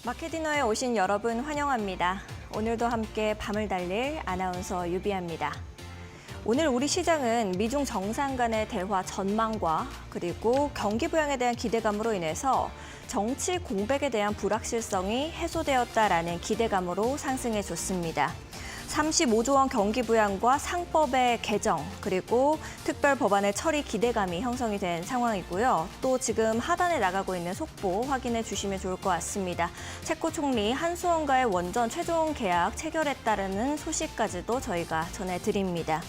마켓디너에 오신 여러분 환영합니다. 오늘도 함께 밤을 달릴 아나운서 유비아입니다. 오늘 우리 시장은 미중 정상 간의 대화 전망과 그리고 경기 부양에 대한 기대감으로 인해서 정치 공백에 대한 불확실성이 해소되었다라는 기대감으로 상승해줬습니다. 35조 원 경기 부양과 상법의 개정, 그리고 특별 법안의 처리 기대감이 형성이 된 상황이고요. 또 지금 하단에 나가고 있는 속보 확인해 주시면 좋을 것 같습니다. 체코 총리 한수원과의 원전 최종 계약 체결했다는 소식까지도 저희가 전해드립니다.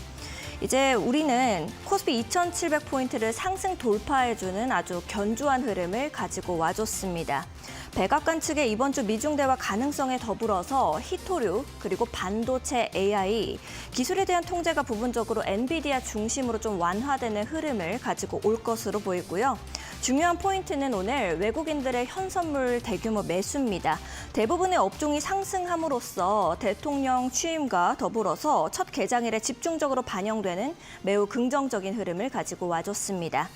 이제 우리는 코스피 2,700포인트를 상승 돌파해주는 아주 견조한 흐름을 가지고 와줬습니다. 백악관 측의 이번 주 미중 대화 가능성에 더불어서 히토류, 그리고 반도체 AI, 기술에 대한 통제가 부분적으로 엔비디아 중심으로 좀 완화되는 흐름을 가지고 올 것으로 보이고요. 중요한 포인트는 오늘 외국인들의 현선물 대규모 매수입니다. 대부분의 업종이 상승함으로써 대통령 취임과 더불어서 첫 개장일에 집중적으로 반영되는 매우 긍정적인 흐름을 가지고 와줬습니다.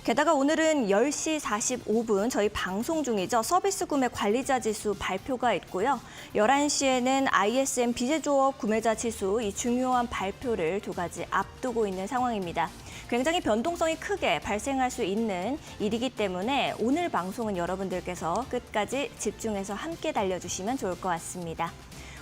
게다가 오늘은 10시 45분 저희 방송 중이죠. 서비스 구매 관리자 지수 발표가 있고요. 11시에는 ISM 비제조업 구매자 지수 이 중요한 발표를 두 가지 앞두고 있는 상황입니다. 굉장히 변동성이 크게 발생할 수 있는 일이기 때문에 오늘 방송은 여러분들께서 끝까지 집중해서 함께 달려주시면 좋을 것 같습니다.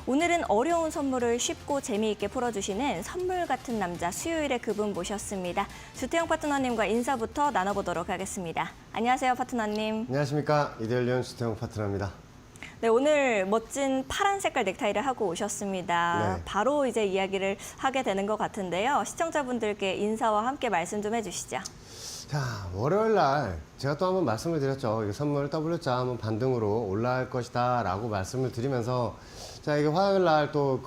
오늘은 어려운 선물을 쉽고 재미있게 풀어주시는 선물 같은 남자 수요일에 그분 모셨습니다. 주태영 파트너님과 인사부터 나눠보도록 하겠습니다. 안녕하세요, 파트너님. 안녕하십니까. 이데일리온 주태영 파트너입니다. 네, 오늘 멋진 파란 색깔 넥타이를 하고 오셨습니다. 네. 바로 이제 이야기를 하게 되는 것 같은데요. 시청자분들께 인사와 함께 말씀 좀 해주시죠. 자, 월요일 날 제가 또 한번 말씀을 드렸죠. 이 선물 W자 한번 반등으로 올라갈 것이다 라고 말씀을 드리면서 자, 이게 화요일 날 또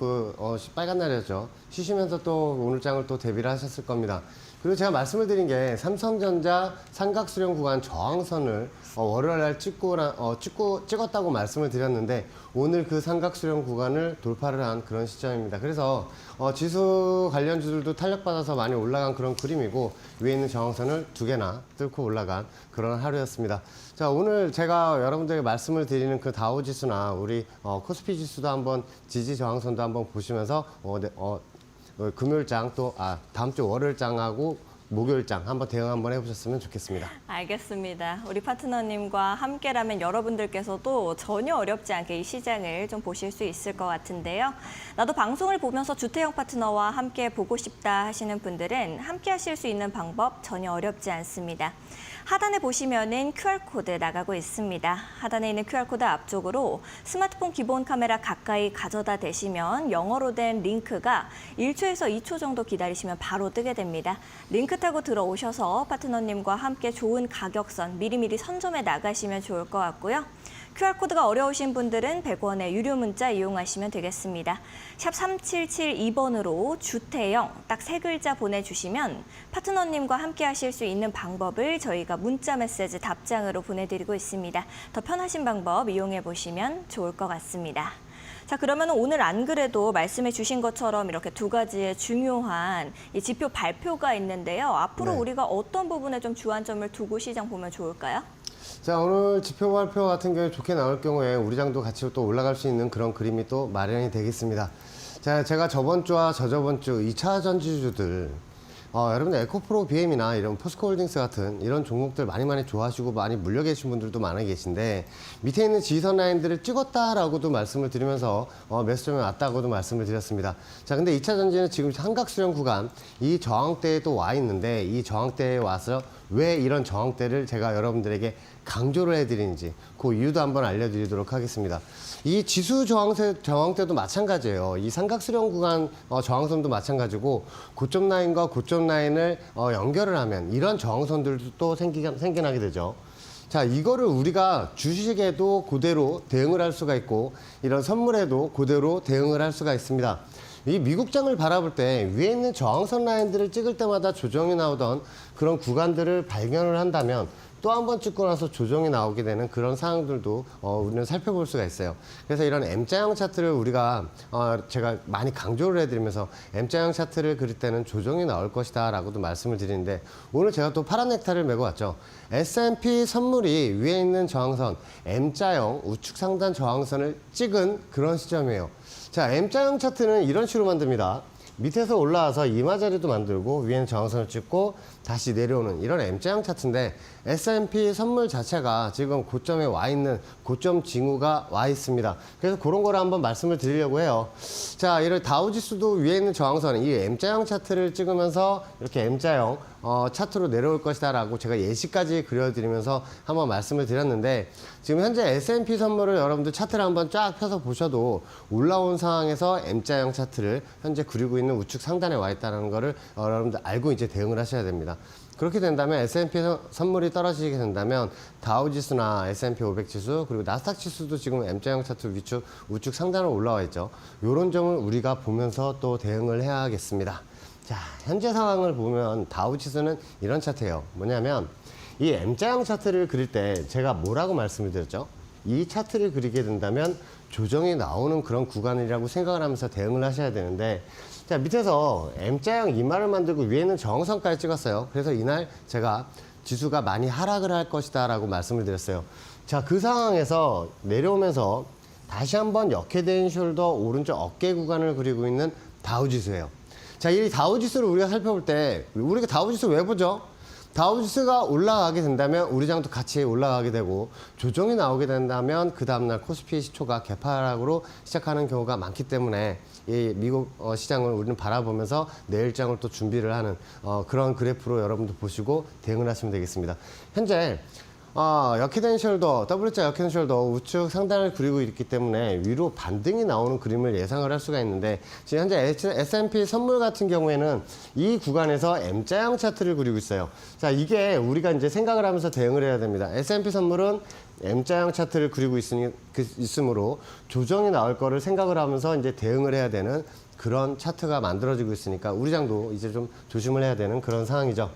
빨간 날이었죠. 쉬시면서 또 오늘 장을 또 대비를 하셨을 겁니다. 그리고 제가 말씀을 드린 게 삼성전자 삼각수렴 구간 저항선을 월요일 날 찍었다고 말씀을 드렸는데 오늘 그 삼각수렴 구간을 돌파를 한 그런 시점입니다. 그래서 지수 관련주들도 탄력받아서 많이 올라간 그런 그림이고 위에 있는 저항선을 두 개나 뚫고 올라간 그런 하루였습니다. 자, 오늘 제가 여러분들에게 말씀을 드리는 그 다우지수나 우리 코스피 지수도 한번 지지 저항선도 한번 보시면서 금요일장 또 다음 주 월요일장하고 목요일장 한번 대응 한번 해보셨으면 좋겠습니다. 알겠습니다. 우리 파트너님과 함께라면 여러분들께서도 전혀 어렵지 않게 이 시장을 좀 보실 수 있을 것 같은데요. 나도 방송을 보면서 주태영 파트너와 함께 보고 싶다 하시는 분들은 함께 하실 수 있는 방법 전혀 어렵지 않습니다. 하단에 보시면은 QR코드 나가고 있습니다. 하단에 있는 QR코드 앞쪽으로 스마트폰 기본 카메라 가까이 가져다 대시면 영어로 된 링크가 1초에서 2초 정도 기다리시면 바로 뜨게 됩니다. 링크 타고 들어오셔서 파트너님과 함께 좋은 가격선 미리미리 선점해 나가시면 좋을 것 같고요. QR코드가 어려우신 분들은 100원의 유료 문자 이용하시면 되겠습니다. 샵 3772번으로 주태영 딱 세 글자 보내주시면 파트너님과 함께 하실 수 있는 방법을 저희가 문자 메시지 답장으로 보내드리고 있습니다. 더 편하신 방법 이용해 보시면 좋을 것 같습니다. 자, 그러면 오늘 안 그래도 말씀해 주신 것처럼 이렇게 두 가지의 중요한 이 지표 발표가 있는데요. 앞으로 네. 우리가 어떤 부분에 좀 주안점을 두고 시장 보면 좋을까요? 자, 오늘 지표 발표 같은 경우에 좋게 나올 경우에 우리 장도 같이 또 올라갈 수 있는 그런 그림이 또 마련이 되겠습니다. 자, 제가 저번 주와 저저번 주 2차 전지주들 여러분들 에코프로 BM이나 이런 포스코홀딩스 같은 이런 종목들 많이 좋아하시고 많이 물려 계신 분들도 많이 계신데 밑에 있는 지지선 라인들을 찍었다라고도 말씀을 드리면서 매수점에 왔다고도 말씀을 드렸습니다. 자, 근데 2차 전지는 지금 삼각수렴 구간 이 저항대에 또 와 있는데 이 저항대에 와서 왜 이런 저항대를 제가 여러분들에게 강조를 해드리는지 그 이유도 한번 알려드리도록 하겠습니다. 이 지수 저항대도 마찬가지예요. 이 삼각수렴 구간 저항선도 마찬가지고 고점 라인과 고점 라인을 연결을 하면 이런 저항선들도 또 생겨나게 되죠. 자, 이거를 우리가 주식에도 그대로 대응을 할 수가 있고 이런 선물에도 그대로 대응을 할 수가 있습니다. 이 미국장을 바라볼 때 위에 있는 저항선 라인들을 찍을 때마다 조정이 나오던 그런 구간들을 발견을 한다면 또 한 번 찍고 나서 조정이 나오게 되는 그런 상황들도 우리는 살펴볼 수가 있어요. 그래서 이런 M자형 차트를 우리가 제가 많이 강조를 해드리면서 M자형 차트를 그릴 때는 조정이 나올 것이다 라고도 말씀을 드리는데, 오늘 제가 또 파란 넥타이를 메고 왔죠. S&P 선물이 위에 있는 저항선 M자형 우측 상단 저항선을 찍은 그런 시점이에요. 자, M자형 차트는 이런 식으로 만듭니다. 밑에서 올라와서 이마 자리도 만들고 위에는 저항선을 찍고 다시 내려오는 이런 M자형 차트인데, S&P 선물 자체가 지금 고점에 와 있는 고점 징후가 와 있습니다. 그래서 그런 거를 한번 말씀을 드리려고 해요. 자, 이런 다우지수도 위에 있는 저항선, 이 M자형 차트를 찍으면서 이렇게 M자형 차트로 내려올 것이다 라고 제가 예시까지 그려드리면서 한번 말씀을 드렸는데, 지금 현재 S&P 선물을 여러분들 차트를 한번 쫙 펴서 보셔도 올라온 상황에서 M자형 차트를 현재 그리고 있는 우측 상단에 와 있다는 거를 여러분들 알고 이제 대응을 하셔야 됩니다. 그렇게 된다면 S&P 선물이 떨어지게 된다면 다우지수나 S&P 500 지수 그리고 나스닥 지수도 지금 M자형 차트 우측 상단으로 올라와 있죠. 이런 점을 우리가 보면서 또 대응을 해야겠습니다. 자, 현재 상황을 보면 다우지수는 이런 차트예요. 뭐냐면 이 M자형 차트를 그릴 때 제가 뭐라고 말씀을 드렸죠? 이 차트를 그리게 된다면 조정이 나오는 그런 구간이라고 생각을 하면서 대응을 하셔야 되는데, 자, 밑에서 M자형 이마를 만들고 위에는 저항선까지 찍었어요. 그래서 이날 제가 지수가 많이 하락을 할 것이다 라고 말씀을 드렸어요. 자, 그 상황에서 내려오면서 다시 한번 역헤드앤 숄더 오른쪽 어깨 구간을 그리고 있는 다우지수예요. 자, 이 다우지수를 우리가 살펴볼 때 우리가 다우지수 왜 보죠? 다우지수가 올라가게 된다면 우리장도 같이 올라가게 되고, 조정이 나오게 된다면 그 다음날 코스피 시초가 개파락으로 시작하는 경우가 많기 때문에 이 미국 시장을 우리는 바라보면서 내일장을 또 준비를 하는 그런 그래프로 여러분도 보시고 대응을 하시면 되겠습니다. 현재 역헤드앤 숄더, W자 역헤드앤 숄더 우측 상단을 그리고 있기 때문에 위로 반등이 나오는 그림을 예상을 할 수가 있는데, 지금 현재 S&P 선물 같은 경우에는 이 구간에서 M자형 차트를 그리고 있어요. 자, 이게 우리가 이제 생각을 하면서 대응을 해야 됩니다. S&P 선물은 M자형 차트를 그리고 있으므로 조정이 나올 거를 생각을 하면서 이제 대응을 해야 되는 그런 차트가 만들어지고 있으니까 우리장도 이제 좀 조심을 해야 되는 그런 상황이죠.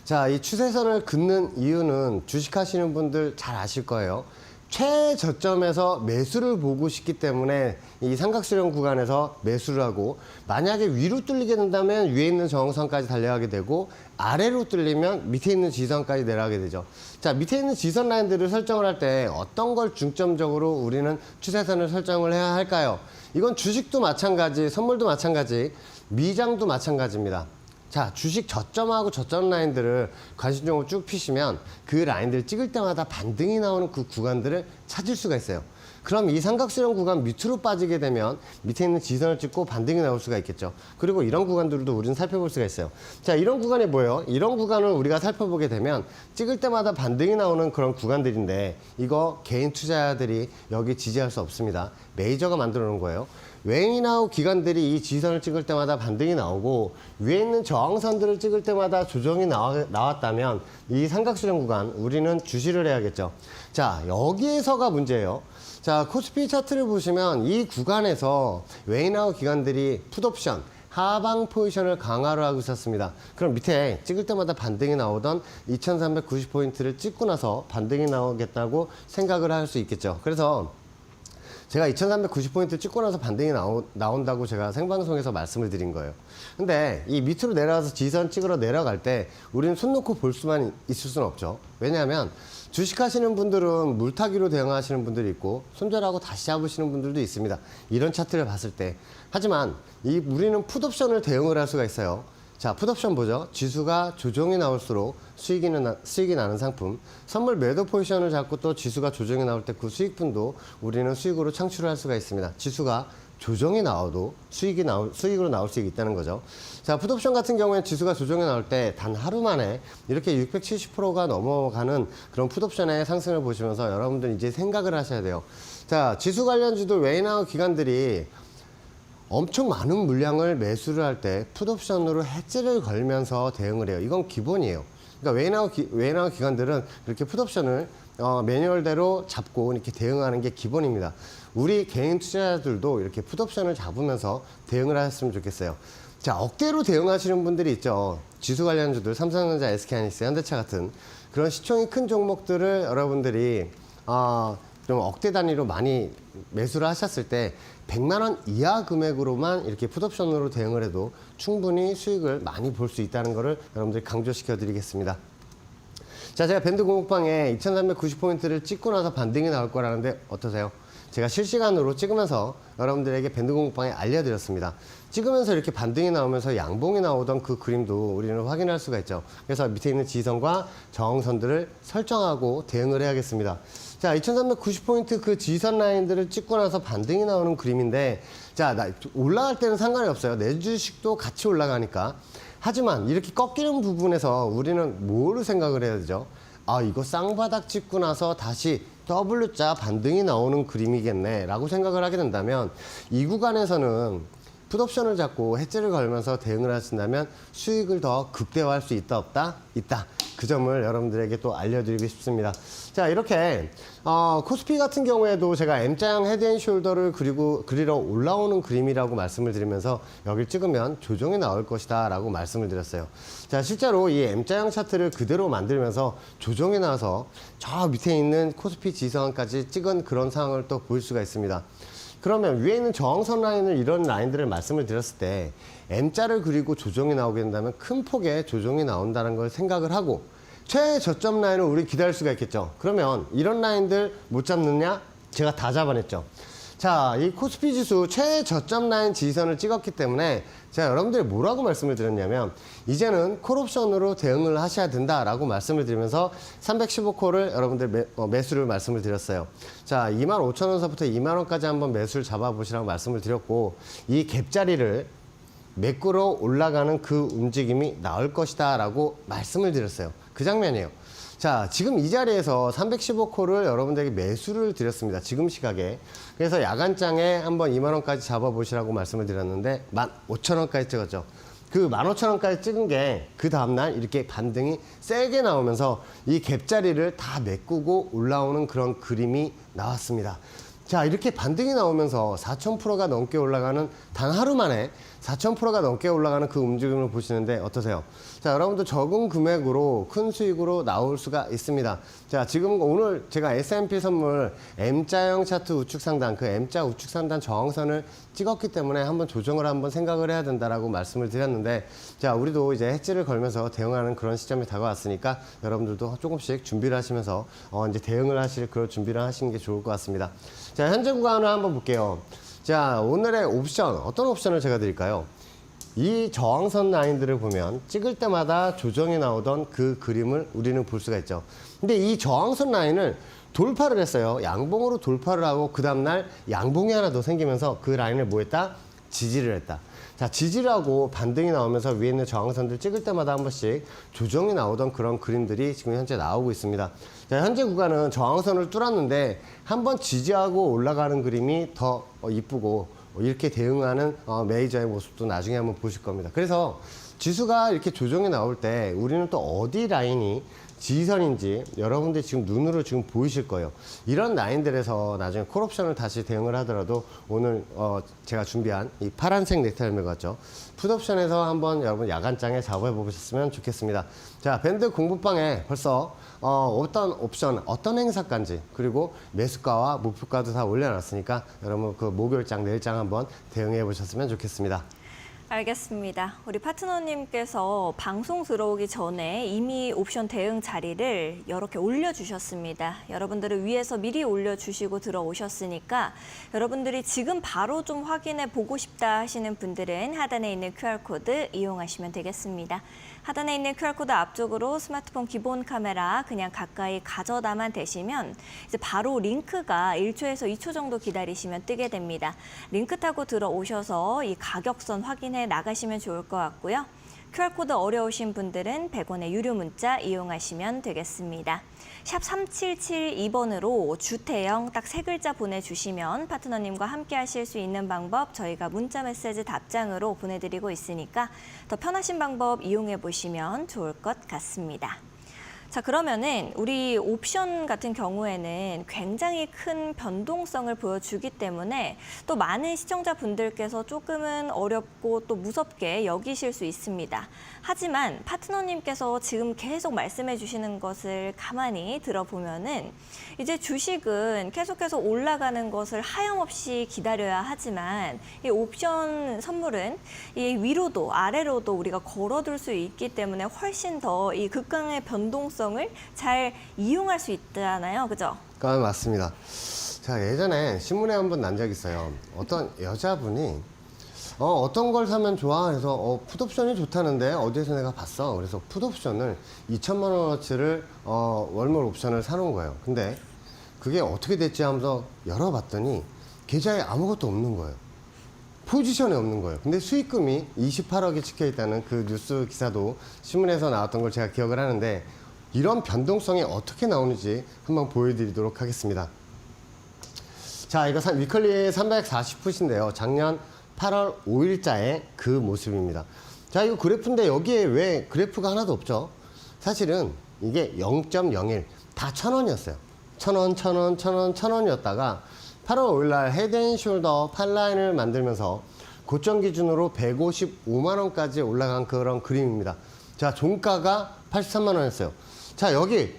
자, 이 추세선을 긋는 이유는 주식하시는 분들 잘 아실 거예요. 최저점에서 매수를 보고 싶기 때문에 이 삼각수렴 구간에서 매수를 하고, 만약에 위로 뚫리게 된다면 위에 있는 저항선까지 달려가게 되고, 아래로 뚫리면 밑에 있는 지선까지 내려가게 되죠. 자, 밑에 있는 지선 라인들을 설정을 할 때 어떤 걸 중점적으로 우리는 추세선을 설정을 해야 할까요? 이건 주식도 마찬가지, 선물도 마찬가지, 미장도 마찬가지입니다. 자, 주식 저점하고 저점 라인들을 관심종으로 쭉 피시면 그 라인들을 찍을 때마다 반등이 나오는 그 구간들을 찾을 수가 있어요. 그럼 이 삼각수렴 구간 밑으로 빠지게 되면 밑에 있는 지선을 찍고 반등이 나올 수가 있겠죠. 그리고 이런 구간들도 우리는 살펴볼 수가 있어요. 자, 이런 구간이 뭐예요? 이런 구간을 우리가 살펴보게 되면 찍을 때마다 반등이 나오는 그런 구간들인데, 이거 개인 투자자들이 여기 지지할 수 없습니다. 메이저가 만들어 놓은 거예요. 외인하고 기관들이 이 지선을 찍을 때마다 반등이 나오고, 위에 있는 저항선들을 찍을 때마다 조정이 나왔다면 이 삼각수렴 구간 우리는 주시를 해야겠죠. 자, 여기에서가 문제예요. 자, 코스피 차트를 보시면 이 구간에서 외인하고 기관들이 풋옵션 하방 포지션을 강화를 하고 있었습니다. 그럼 밑에 찍을 때마다 반등이 나오던 2390포인트를 찍고 나서 반등이 나오겠다고 생각을 할 수 있겠죠. 그래서 제가 2390포인트 찍고 나서 반등이 나온다고 제가 생방송에서 말씀을 드린 거예요. 근데 이 밑으로 내려가서 지선 찍으러 내려갈 때 우리는 손 놓고 볼 수만 있을 수는 없죠. 왜냐하면 주식하시는 분들은 물타기로 대응하시는 분들이 있고, 손절하고 다시 잡으시는 분들도 있습니다. 이런 차트를 봤을 때. 하지만 우리는 풋옵션을 대응을 할 수가 있어요. 자, 풋옵션 보죠. 지수가 조정이 나올수록 수익이 나는 상품. 선물 매도 포지션을 잡고 또 지수가 조정이 나올 때 그 수익분도 우리는 수익으로 창출을 할 수가 있습니다. 지수가 조정이 나와도 수익으로 나올 수 있다는 거죠. 자, 풋옵션 같은 경우에 지수가 조정이 나올 때 단 하루 만에 이렇게 670%가 넘어가는 그런 풋옵션의 상승을 보시면서 여러분들 이제 생각을 하셔야 돼요. 자, 지수 관련주들 외인하고 기관들이 엄청 많은 물량을 매수를 할 때 풋옵션으로 해지를 걸면서 대응을 해요. 이건 기본이에요. 그러니까 외인하고 기관들은 이렇게 풋옵션을 매뉴얼대로 잡고 이렇게 대응하는 게 기본입니다. 우리 개인 투자자들도 이렇게 풋옵션을 잡으면서 대응을 하셨으면 좋겠어요. 자, 억대로 대응하시는 분들이 있죠. 지수 관련주들, 삼성전자, SK하이닉스, 현대차 같은 그런 시총이 큰 종목들을 여러분들이 좀 억대 단위로 많이 매수를 하셨을 때 100만 원 이하 금액으로만 이렇게 풋옵션으로 대응을 해도 충분히 수익을 많이 볼 수 있다는 것을 여러분들이 강조시켜 드리겠습니다. 자, 제가 밴드 공급방에 2390포인트를 찍고 나서 반등이 나올 거라는데 어떠세요? 제가 실시간으로 찍으면서 여러분들에게 밴드 공급방에 알려드렸습니다. 찍으면서 이렇게 반등이 나오면서 양봉이 나오던 그 그림도 우리는 확인할 수가 있죠. 그래서 밑에 있는 지지선과 저항선들을 설정하고 대응을 해야겠습니다. 자, 2390포인트 그 지지선 라인들을 찍고 나서 반등이 나오는 그림인데, 자, 올라갈 때는 상관이 없어요. 내 주식도 같이 올라가니까. 하지만 이렇게 꺾이는 부분에서 우리는 뭐를 생각을 해야 되죠? 이거 쌍바닥 찍고 나서 다시 W자 반등이 나오는 그림이겠네 라고 생각을 하게 된다면, 이 구간에서는 풋옵션을 잡고 해지를 걸면서 대응을 하신다면 수익을 더 극대화할 수 있다 없다? 있다. 그 점을 여러분들에게 또 알려드리고 싶습니다. 자, 이렇게 코스피 같은 경우에도 제가 M자형 헤드앤숄더를 그리러 올라오는 그림이라고 말씀을 드리면서 여길 찍으면 조정이 나올 것이다 라고 말씀을 드렸어요. 자, 실제로 이 M자형 차트를 그대로 만들면서 조정이 나서 저 밑에 있는 코스피 지지선까지 찍은 그런 상황을 또 보일 수가 있습니다. 그러면 위에 있는 저항선 라인을, 이런 라인들을 말씀을 드렸을 때 M자를 그리고 조정이 나오게 된다면 큰 폭의 조정이 나온다는 걸 생각을 하고 최저점 라인을 우리 기다릴 수가 있겠죠. 그러면 이런 라인들 못 잡느냐? 제가 다 잡아냈죠. 자, 이 코스피 지수 최저점 라인 지지선을 찍었기 때문에 제가 여러분들이 뭐라고 말씀을 드렸냐면, 이제는 콜옵션으로 대응을 하셔야 된다라고 말씀을 드리면서 315콜을 여러분들 매수를 말씀을 드렸어요. 자, 25,000원서부터 2만원까지 한번 매수를 잡아보시라고 말씀을 드렸고, 이 갭자리를 매꾸러 올라가는 그 움직임이 나올 것이다 라고 말씀을 드렸어요. 그 장면이에요. 자, 지금 이 자리에서 315콜을 여러분들에게 매수를 드렸습니다. 지금 시각에. 그래서 야간장에 한번 2만원까지 잡아보시라고 말씀을 드렸는데 15,000원까지 찍었죠. 그 15,000원까지 찍은 게 그 다음날 이렇게 반등이 세게 나오면서 이 갭자리를 다 메꾸고 올라오는 그런 그림이 나왔습니다. 자, 이렇게 반등이 나오면서 4,000%가 넘게 올라가는, 단 하루 만에 4,000%가 넘게 올라가는 그 움직임을 보시는데 어떠세요? 자, 여러분들 적은 금액으로 큰 수익으로 나올 수가 있습니다. 자, 지금 오늘 제가 S&P 선물 M자형 차트 우측 상단, 그 M자 우측 상단 저항선을 찍었기 때문에 한번 조정을 한번 생각을 해야 된다라고 말씀을 드렸는데, 자, 우리도 이제 해지를 걸면서 대응하는 그런 시점이 다가왔으니까 여러분들도 조금씩 준비를 하시면서 이제 대응을 하실 그런 준비를 하시는 게 좋을 것 같습니다. 자, 현재 구간을 한번 볼게요. 자, 오늘의 옵션, 어떤 옵션을 제가 드릴까요? 이 저항선 라인들을 보면 찍을 때마다 조정이 나오던 그 그림을 우리는 볼 수가 있죠. 근데 이 저항선 라인을 돌파를 했어요. 양봉으로 돌파를 하고 그 다음날 양봉이 하나 더 생기면서 그 라인을 뭐 했다? 지지를 했다. 자, 지지를 하고 반등이 나오면서 위에 있는 저항선들 찍을 때마다 한 번씩 조정이 나오던 그런 그림들이 지금 현재 나오고 있습니다. 자, 현재 구간은 저항선을 뚫었는데 한번 지지하고 올라가는 그림이 더 이쁘고 이렇게 대응하는 메이저의 모습도 나중에 한번 보실 겁니다. 그래서 지수가 이렇게 조정이 나올 때 우리는 또 어디 라인이 지지선인지 여러분들이 지금 눈으로 지금 보이실 거예요. 이런 라인들에서 나중에 콜옵션을 다시 대응을 하더라도 오늘 제가 준비한 이 파란색 넥타이 헬멧 같죠? 풋옵션에서 한번 여러분 야간장에 잡아보셨으면 좋겠습니다. 자, 밴드 공부방에 벌써 어떤 옵션, 어떤 행사까지, 그리고 매수가와 목표가도 다 올려놨으니까 여러분 그 목요일장, 내일장 한번 대응해 보셨으면 좋겠습니다. 알겠습니다. 우리 파트너님께서 방송 들어오기 전에 이미 옵션 대응 자리를 여러 개 올려주셨습니다. 여러분들을 위해서 미리 올려주시고 들어오셨으니까 여러분들이 지금 바로 좀 확인해 보고 싶다 하시는 분들은 하단에 있는 QR코드 이용하시면 되겠습니다. 하단에 있는 QR코드 앞쪽으로 스마트폰 기본 카메라 그냥 가까이 가져다만 대시면 이제 바로 링크가 1초에서 2초 정도 기다리시면 뜨게 됩니다. 링크 타고 들어오셔서 이 가격선 확인해 나가시면 좋을 것 같고요. QR코드 어려우신 분들은 100원의 유료 문자 이용하시면 되겠습니다. 샵 3772번으로 주태영 딱 3글자 보내주시면 파트너님과 함께 하실 수 있는 방법 저희가 문자 메시지 답장으로 보내드리고 있으니까 더 편하신 방법 이용해 보시면 좋을 것 같습니다. 자, 그러면은 우리 옵션 같은 경우에는 굉장히 큰 변동성을 보여주기 때문에 또 많은 시청자분들께서 조금은 어렵고 또 무섭게 여기실 수 있습니다. 하지만 파트너님께서 지금 계속 말씀해 주시는 것을 가만히 들어보면은 이제 주식은 계속해서 올라가는 것을 하염없이 기다려야 하지만 이 옵션 선물은 이 위로도 아래로도 우리가 걸어둘 수 있기 때문에 훨씬 더 이 극강의 변동성을 잘 이용할 수 있잖아요. 그죠? 맞습니다. 자, 예전에 신문에 한번 난 적이 있어요. 어떤 여자분이 어떤 걸 사면 좋아? 그래서 풋옵션이 좋다는데 어디에서 내가 봤어. 그래서 풋옵션을 2천만 원어치를 월몰 옵션을 사놓은 거예요. 근데 그게 어떻게 됐지 하면서 열어봤더니 계좌에 아무것도 없는 거예요. 포지션이 없는 거예요. 근데 수익금이 28억이 찍혀 있다는 그 뉴스 기사도 신문에서 나왔던 걸 제가 기억을 하는데, 이런 변동성이 어떻게 나오는지 한번 보여드리도록 하겠습니다. 자, 이거 위클리 340풋인데요. 작년 8월 5일자의 그 모습입니다. 자, 이거 그래프인데 여기에 왜 그래프가 하나도 없죠? 사실은 이게 0.01, 다 1,000원이었어요. 1,000원, 1,000원, 1,000원, 1,000원이었다가 8월 5일날 헤드앤숄더 팔라인을 만들면서 고점 기준으로 155만 원까지 올라간 그런 그림입니다. 자, 종가가 83만 원이었어요. 자, 여기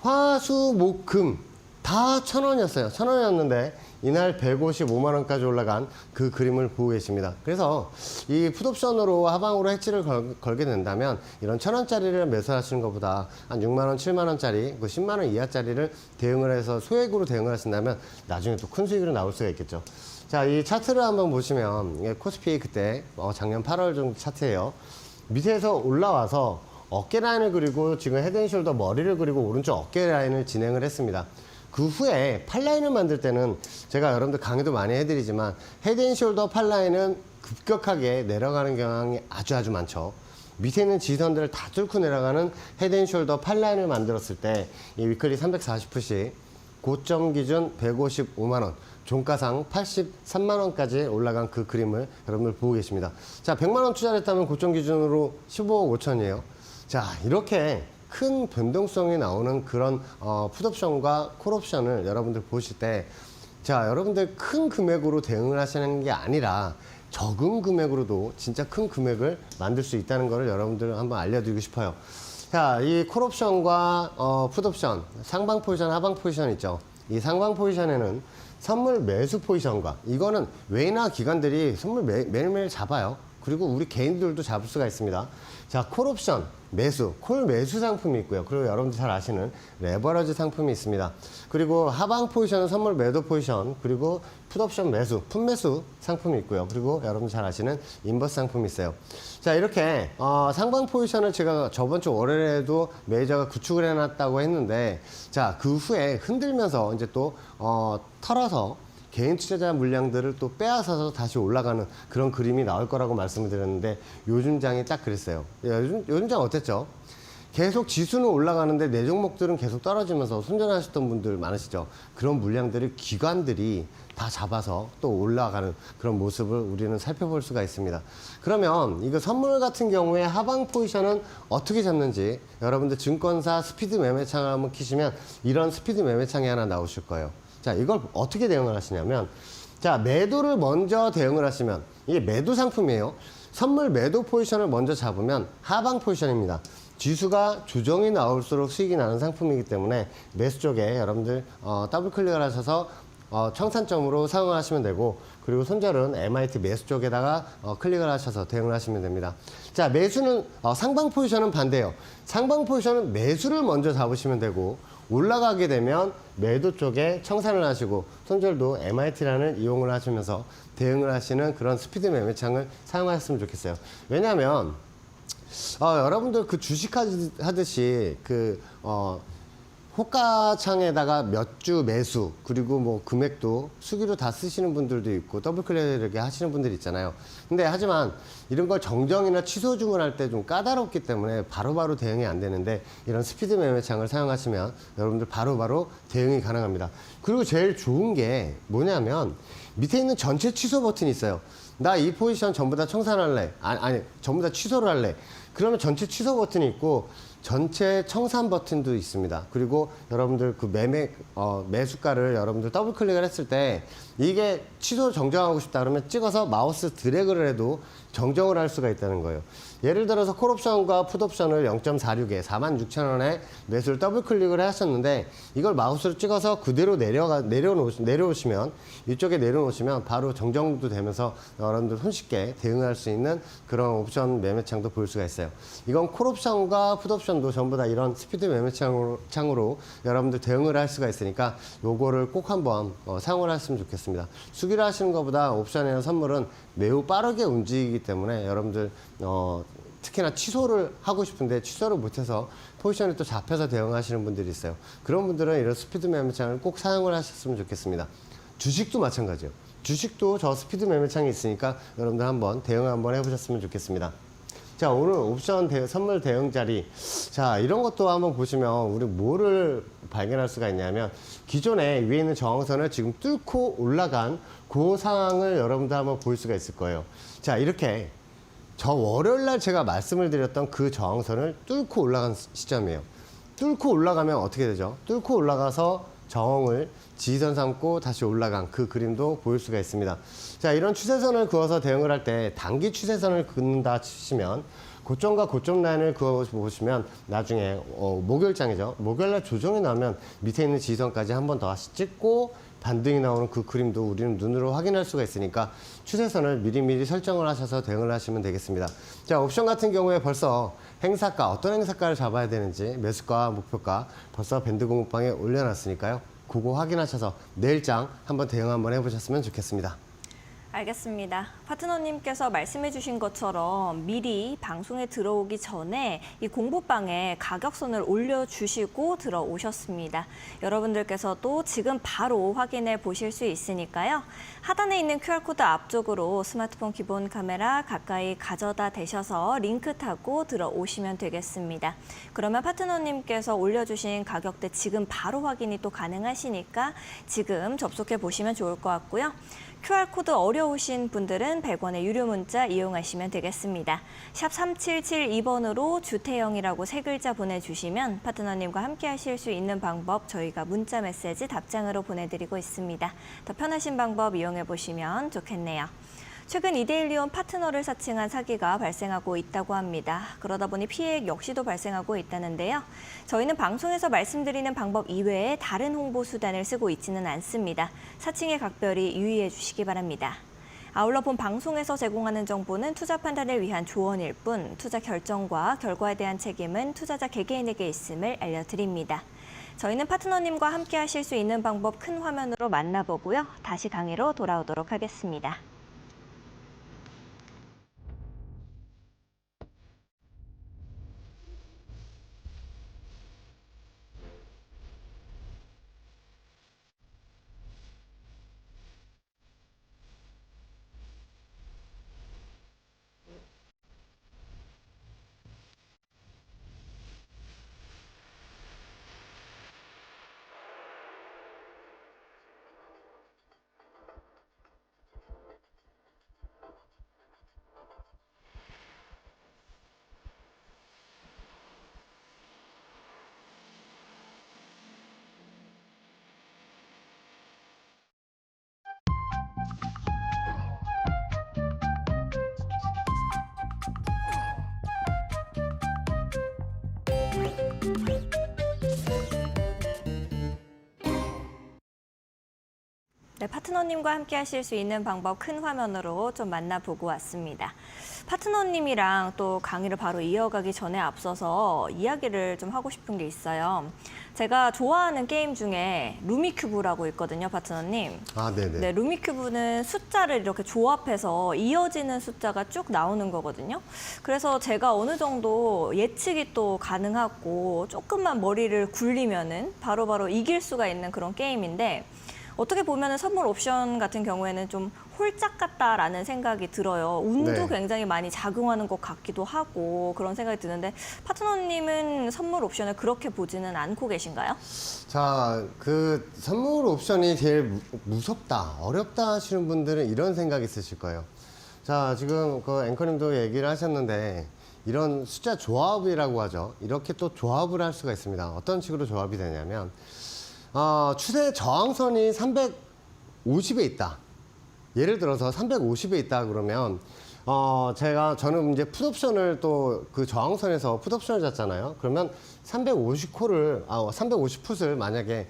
화수목금 다 1,000원이었어요. 1,000원이었는데 이날 155만 원까지 올라간 그 그림을 보고 계십니다. 그래서 이 풋옵션으로 하방으로 해치를 걸게 된다면 이런 1,000원짜리를 매수하시는 것보다 한 6만 원, 7만 원짜리, 그 10만 원 이하짜리를 대응을 해서 소액으로 대응을 하신다면 나중에 또 큰 수익으로 나올 수가 있겠죠. 자, 이 차트를 한번 보시면 이게 코스피 그때 작년 8월 정도 차트예요. 밑에서 올라와서 어깨 라인을 그리고 지금 헤드앤숄더 머리를 그리고 오른쪽 어깨 라인을 진행을 했습니다. 그 후에 팔라인을 만들 때는 제가 여러분들 강의도 많이 해드리지만 헤드앤숄더 팔라인은 급격하게 내려가는 경향이 아주 많죠. 밑에 있는 지선들을 다 뚫고 내려가는 헤드앤숄더 팔라인을 만들었을 때 이 위클리 340풋이 고점 기준 155만 원, 종가상 83만 원까지 올라간 그 그림을 여러분들 보고 계십니다. 자, 100만 원 투자를 했다면 고점 기준으로 15억 5천이에요. 자, 이렇게 큰 변동성이 나오는 그런 풋옵션과 콜옵션을 여러분들 보실 때, 자, 여러분들 큰 금액으로 대응을 하시는 게 아니라 적은 금액으로도 진짜 큰 금액을 만들 수 있다는 것을 여러분들 한번 알려드리고 싶어요. 자, 이 콜옵션과 풋옵션, 상방 포지션, 하방 포지션 있죠. 이 상방 포지션에는 선물 매수 포지션과, 이거는 외인화 기관들이 선물 매일매일 잡아요. 그리고 우리 개인들도 잡을 수가 있습니다. 자, 콜옵션 매수, 콜 매수 상품이 있고요. 그리고 여러분들 잘 아시는 레버러지 상품이 있습니다. 그리고 하방 포지션은 선물 매도 포지션, 그리고 풋옵션 매수, 풋매수 상품이 있고요. 그리고 여러분들 잘 아시는 인버스 상품이 있어요. 자, 이렇게 상방 포지션을 제가 저번 주 월요일에도 메이저가 구축을 해놨다고 했는데, 자, 그 후에 흔들면서 이제 또 털어서 개인 투자자 물량들을 또 빼앗아서 다시 올라가는 그런 그림이 나올 거라고 말씀을 드렸는데, 요즘 장이 딱 그랬어요. 요즘 장 어땠죠? 계속 지수는 올라가는데 내 종목들은 계속 떨어지면서 손절하셨던 분들 많으시죠? 그런 물량들을 기관들이 다 잡아서 또 올라가는 그런 모습을 우리는 살펴볼 수가 있습니다. 그러면 이거 선물 같은 경우에 하방 포지션은 어떻게 잡는지 여러분들 증권사 스피드 매매창을 한번 키시면 이런 스피드 매매창이 하나 나오실 거예요. 자, 이걸 어떻게 대응을 하시냐면, 자, 매도를 먼저 대응을 하시면 이게 매도 상품이에요. 선물 매도 포지션을 먼저 잡으면 하방 포지션입니다. 지수가 조정이 나올수록 수익이 나는 상품이기 때문에 매수 쪽에 여러분들 더블 클릭을 하셔서 청산점으로 사용을 하시면 되고, 그리고 손절은 MIT 매수 쪽에다가 클릭을 하셔서 대응을 하시면 됩니다. 자, 매수는 상방 포지션은 반대예요. 상방 포지션은 매수를 먼저 잡으시면 되고, 올라가게 되면 매도 쪽에 청산을 하시고 손절도 MIT라는 이용을 하시면서 대응을 하시는 그런 스피드 매매창을 사용하셨으면 좋겠어요. 왜냐하면 여러분들 그 주식 하듯이 그 호가창에다가 몇 주 매수, 그리고 뭐 금액도 수기로 다 쓰시는 분들도 있고 더블 클릭 하시는 분들이 있잖아요. 근데 하지만 이런 걸 정정이나 취소 주문할 때 좀 까다롭기 때문에 바로바로 대응이 안 되는데, 이런 스피드 매매창을 사용하시면 여러분들 바로바로 대응이 가능합니다. 그리고 제일 좋은 게 뭐냐면 밑에 있는 전체 취소 버튼이 있어요. 나 이 포지션 전부 다 청산할래. 아니, 전부 다 취소를 할래. 그러면 전체 취소 버튼이 있고, 전체 청산 버튼도 있습니다. 그리고 여러분들 그 매수가를 여러분들 더블 클릭을 했을 때 이게 취소 정정하고 싶다 그러면 찍어서 마우스 드래그를 해도 정정을 할 수가 있다는 거예요. 예를 들어서 콜옵션과 풋옵션을 0.46에 46,000원에 매수를 더블 클릭을 하셨는데 이걸 마우스로 찍어서 그대로 내려오시면 이쪽에 내려놓으시면 바로 정정도 되면서 여러분들 손쉽게 대응할 수 있는 그런 옵션 매매창도 볼 수가 있어요. 이건 콜옵션과 풋옵션도 전부 다 이런 스피드 매매창으로 여러분들 대응을 할 수가 있으니까 요거를 꼭 한번 사용을 하시면 좋겠습니다. 수기를 하시는 것보다 옵션이나 선물은 매우 빠르게 움직이기 때문에 여러분들 특히나 취소를 하고 싶은데 취소를 못해서 포지션이 또 잡혀서 대응하시는 분들이 있어요. 그런 분들은 이런 스피드 매매창을 꼭 사용을 하셨으면 좋겠습니다. 주식도 마찬가지예요. 주식도 저 스피드 매매창이 있으니까 여러분들 한번 대응 한번 해보셨으면 좋겠습니다. 자, 오늘 옵션 선물 대응 자리. 자, 이런 것도 한번 보시면 우리 뭐를 발견할 수가 있냐면 기존에 위에 있는 저항선을 지금 뚫고 올라간 그 상황을 여러분들 한번 볼 수가 있을 거예요. 자, 이렇게 저 월요일날 제가 말씀을 드렸던 그 저항선을 뚫고 올라간 시점이에요. 뚫고 올라가면 어떻게 되죠? 뚫고 올라가서 저항을 지지선 삼고 다시 올라간 그 그림도 보일 수가 있습니다. 자, 이런 추세선을 그어서 대응을 할 때 단기 추세선을 긋는다 치시면 고점과 고점 라인을 그어 보시면 나중에 목요일장이죠. 목요일날 조정이 나면 밑에 있는 지지선까지 한 번 더 다시 찍고 반등이 나오는 그 그림도 우리는 눈으로 확인할 수가 있으니까 추세선을 미리미리 설정을 하셔서 대응을 하시면 되겠습니다. 자, 옵션 같은 경우에 벌써 행사가, 어떤 행사가를 잡아야 되는지 매수가, 목표가 벌써 밴드 공부방에 올려놨으니까요. 그거 확인하셔서 내일장 한번 대응 한번 해보셨으면 좋겠습니다. 알겠습니다. 파트너님께서 말씀해 주신 것처럼 미리 방송에 들어오기 전에 이 공부방에 가격선을 올려주시고 들어오셨습니다. 여러분들께서도 지금 바로 확인해 보실 수 있으니까요. 하단에 있는 QR코드 앞쪽으로 스마트폰 기본 카메라 가까이 가져다 대셔서 링크 타고 들어오시면 되겠습니다. 그러면 파트너님께서 올려주신 가격대 지금 바로 확인이 또 가능하시니까 지금 접속해 보시면 좋을 것 같고요. QR코드 어려우신 분들은 100원의 유료 문자 이용하시면 되겠습니다. 샵 3772번으로 주태영이라고 세 글자 보내주시면 파트너님과 함께 하실 수 있는 방법 저희가 문자 메시지 답장으로 보내드리고 있습니다. 더 편하신 방법 이용해 보시면 좋겠네요. 최근 이데일리온 파트너를 사칭한 사기가 발생하고 있다고 합니다. 그러다 보니 피해액 역시도 발생하고 있다는데요. 저희는 방송에서 말씀드리는 방법 이외에 다른 홍보 수단을 쓰고 있지는 않습니다. 사칭에 각별히 유의해 주시기 바랍니다. 아울러 본 방송에서 제공하는 정보는 투자 판단을 위한 조언일 뿐 투자 결정과 결과에 대한 책임은 투자자 개개인에게 있음을 알려드립니다. 저희는 파트너님과 함께 하실 수 있는 방법 큰 화면으로 만나보고요. 다시 강의로 돌아오도록 하겠습니다. 네, 파트너님과 함께 하실 수 있는 방법 큰 화면으로 좀 만나보고 왔습니다. 파트너님이랑 또 강의를 바로 이어가기 전에 앞서서 이야기를 좀 하고 싶은 게 있어요. 제가 좋아하는 게임 중에 루미큐브라고 있거든요, 파트너님. 아, 네네. 네, 루미큐브는 숫자를 이렇게 조합해서 이어지는 숫자가 쭉 나오는 거거든요. 그래서 제가 어느 정도 예측이 또 가능하고 조금만 머리를 굴리면은 바로바로 이길 수가 있는 그런 게임인데 어떻게 보면 선물 옵션 같은 경우에는 좀 홀짝 같다라는 생각이 들어요. 운도 네. 굉장히 많이 작용하는 것 같기도 하고 그런 생각이 드는데 파트너님은 선물 옵션을 그렇게 보지는 않고 계신가요? 자, 그 선물 옵션이 제일 무섭다, 어렵다 하시는 분들은 이런 생각이 있으실 거예요. 자, 지금 그 앵커님도 얘기를 하셨는데 이런 숫자 조합이라고 하죠. 이렇게 또 조합을 할 수가 있습니다. 어떤 식으로 조합이 되냐면 추세 저항선이 350에 있다. 예를 들어서 350에 있다 그러면 저는 이제 풋옵션을 또 그 저항선에서 풋옵션을 잤잖아요. 그러면 350풋을 만약에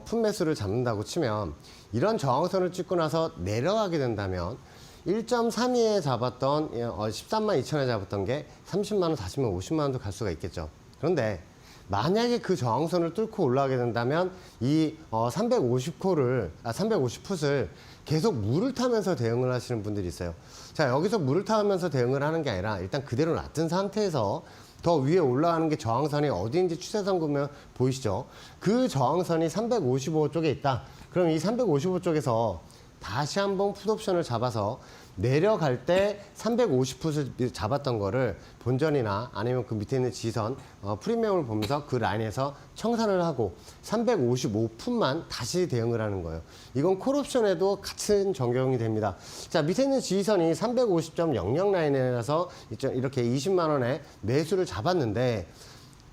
풋 매수를 잡는다고 치면 이런 저항선을 찍고 나서 내려가게 된다면 1.32에 잡았던 13만 2천에 잡았던 게 30만 원, 40만 원, 50만 원도 갈 수가 있겠죠. 그런데 만약에 그 저항선을 뚫고 올라가게 된다면 이 350풋을 계속 물을 타면서 대응을 하시는 분들이 있어요. 자, 여기서 물을 타면서 대응을 하는 게 아니라 일단 그대로 놔둔 상태에서 더 위에 올라가는 게 저항선이 어디인지 추세선 보면 보이시죠? 그 저항선이 355 쪽에 있다. 그럼 이 355 쪽에서 다시 한번 풋옵션을 잡아서 내려갈 때 350풋을 잡았던 거를 본전이나 아니면 그 밑에 있는 지선 프리미엄을 보면서 그 라인에서 청산을 하고 355풋만 다시 대응을 하는 거예요. 이건 콜옵션에도 같은 적용이 됩니다. 자, 밑에 있는 지선이 350.00 라인이라서 이렇게 20만 원에 매수를 잡았는데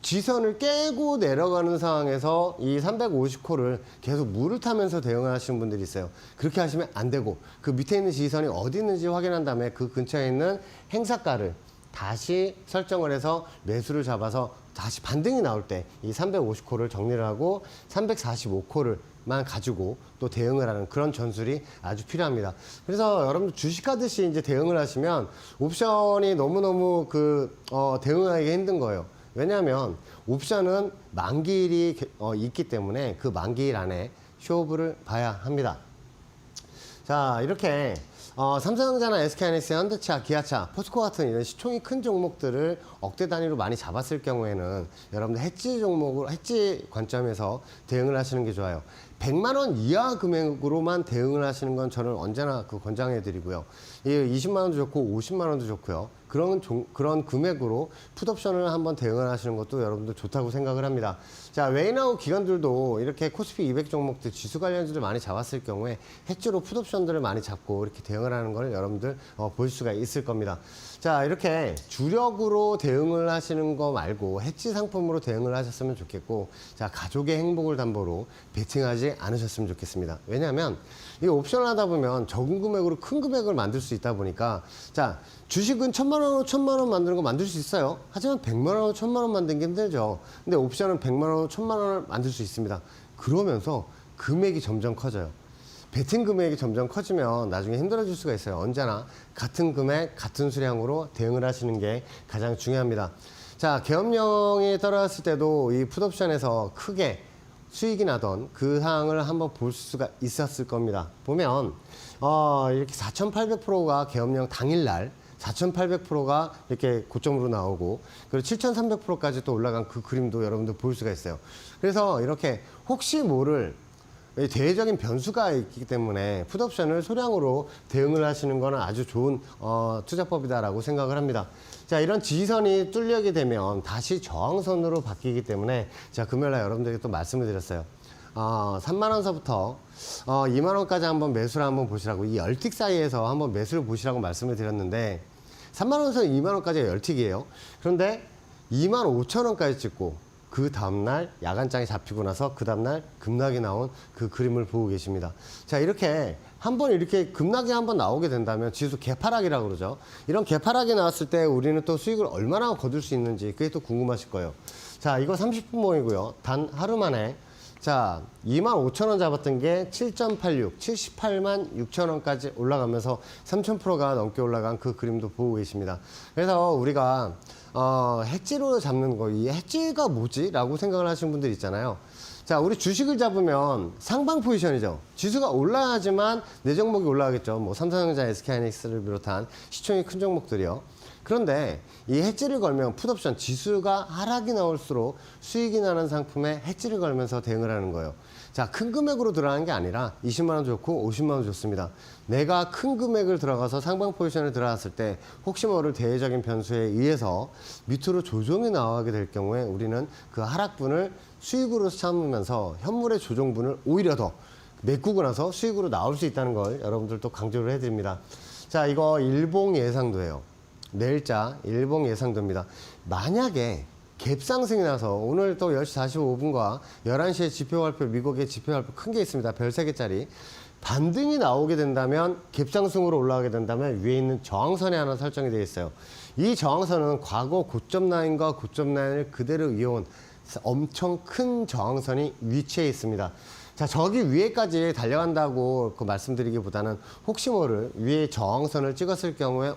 지선을 깨고 내려가는 상황에서 이 350콜을 계속 물을 타면서 대응을 하시는 분들이 있어요. 그렇게 하시면 안 되고 그 밑에 있는 지선이 어디 있는지 확인한 다음에 그 근처에 있는 행사가를 다시 설정을 해서 매수를 잡아서 다시 반등이 나올 때 이 350콜을 정리를 하고 345콜을만 가지고 또 대응을 하는 그런 전술이 아주 필요합니다. 그래서 여러분들 주식하듯이 이제 대응을 하시면 옵션이 너무너무 대응하기 힘든 거예요. 왜냐하면 옵션은 만기일이 있기 때문에 그 만기일 안에 쇼부를 봐야 합니다. 자, 이렇게 삼성전자, SK하이닉스, 현대차, 기아차, 포스코 같은 이런 시총이 큰 종목들을 억대 단위로 많이 잡았을 경우에는 여러분들 해지 관점에서 대응을 하시는 게 좋아요. 100만 원 이하 금액으로만 대응을 하시는 건 저는 언제나 권장해 드리고요. 20만 원도 좋고 50만 원도 좋고요. 그런 금액으로 풋옵션을 한번 대응을 하시는 것도 여러분들 좋다고 생각을 합니다. 자, 웨이나우 기관들도 이렇게 코스피 200 종목들 지수 관련주를 많이 잡았을 경우에 해지로 풋옵션들을 많이 잡고 이렇게 대응을 하는 걸 여러분들 볼 수가 있을 겁니다. 자, 이렇게 주력으로 대응을 하시는 거 말고 해지 상품으로 대응을 하셨으면 좋겠고, 자, 가족의 행복을 담보로 베팅하지 않으셨으면 좋겠습니다. 왜냐하면 이 옵션을 하다 보면 적은 금액으로 큰 금액을 만들 수 있다 보니까, 자, 주식은 1,000만 원으로 1,000만 원 만드는 거 만들 수 있어요. 하지만 100만 원으로 1,000만 원 만드는 게 힘들죠. 근데 옵션은 100만 원으로 1,000만 원을 만들 수 있습니다. 그러면서 금액이 점점 커져요. 베팅 금액이 점점 커지면 나중에 힘들어질 수가 있어요. 언제나 같은 금액, 같은 수량으로 대응을 하시는 게 가장 중요합니다. 자, 계엄령이 떨어졌을 때도 이 풋옵션에서 크게 수익이 나던 그 상황을 한번 볼 수가 있었을 겁니다. 보면 이렇게 4,800%가 계엄령 당일날 4,800%가 이렇게 고점으로 나오고, 그리고 7,300%까지 또 올라간 그 그림도 여러분들 볼 수가 있어요. 그래서 이렇게 혹시 모를 대외적인 변수가 있기 때문에 풋옵션을 소량으로 대응을 하시는 것은 아주 좋은 투자법이다라고 생각을 합니다. 자, 이런 지지선이 뚫리게 되면 다시 저항선으로 바뀌기 때문에 제가 금요일날 여러분들에게 또 말씀을 드렸어요. 3만 원서부터 2만 원까지 한번 매수를 한번 보시라고, 이 열틱 사이에서 한번 매수를 보시라고 말씀을 드렸는데, 3만 원에서 2만 원까지가 열틱이에요. 그런데 2만 5천 원까지 찍고 그 다음날 야간장이 잡히고 나서 그 다음날 급락이 나온 그 그림을 보고 계십니다. 자, 이렇게 한번 이렇게 급락이 한번 나오게 된다면 지수 개파락이라고 그러죠. 이런 개파락이 나왔을 때 우리는 또 수익을 얼마나 거둘 수 있는지 그게 또 궁금하실 거예요. 자, 이거 30분 모이고요. 단 하루 만에 자, 25,000원 잡았던 게 7.86, 78만 6천원까지 올라가면서 3,000%가 넘게 올라간 그 그림도 보고 계십니다. 그래서 우리가 해지로 잡는 거, 이 해지가 뭐지? 라고 생각을 하시는 분들 있잖아요. 자, 우리 주식을 잡으면 상방 포지션이죠. 지수가 올라야지만 내 종목이 올라가겠죠. 뭐 삼성전자, SK하이닉스를 비롯한 시총이 큰 종목들이요. 그런데 이 해지를 걸면 풋옵션 지수가 하락이 나올수록 수익이 나는 상품에 해지를 걸면서 대응을 하는 거예요. 자, 큰 금액으로 들어가는 게 아니라 20만 원 좋고 50만 원 좋습니다. 내가 큰 금액을 들어가서 상방 포지션을 들어갔을 때 혹시 모를 대외적인 변수에 의해서 밑으로 조정이 나가게 될 경우에 우리는 그 하락분을 수익으로 참으면서 현물의 조정분을 오히려 더 메꾸고 나서 수익으로 나올 수 있다는 걸 여러분들도 강조를 해드립니다. 자, 이거 일봉 예상도예요. 내일자 일봉 예상됩니다. 만약에 갭상승이 나서 오늘 또 10시 45분과 11시에 지표 발표, 미국의 지표 발표 큰 게 있습니다. 별 3개짜리. 반등이 나오게 된다면, 갭상승으로 올라가게 된다면 위에 있는 저항선이 하나 설정이 되어 있어요. 이 저항선은 과거 고점 라인과 고점 라인을 그대로 이어온 엄청 큰 저항선이 위치해 있습니다. 자, 저기 위에까지 달려간다고 말씀드리기보다는 혹시 모를 위에 저항선을 찍었을 경우에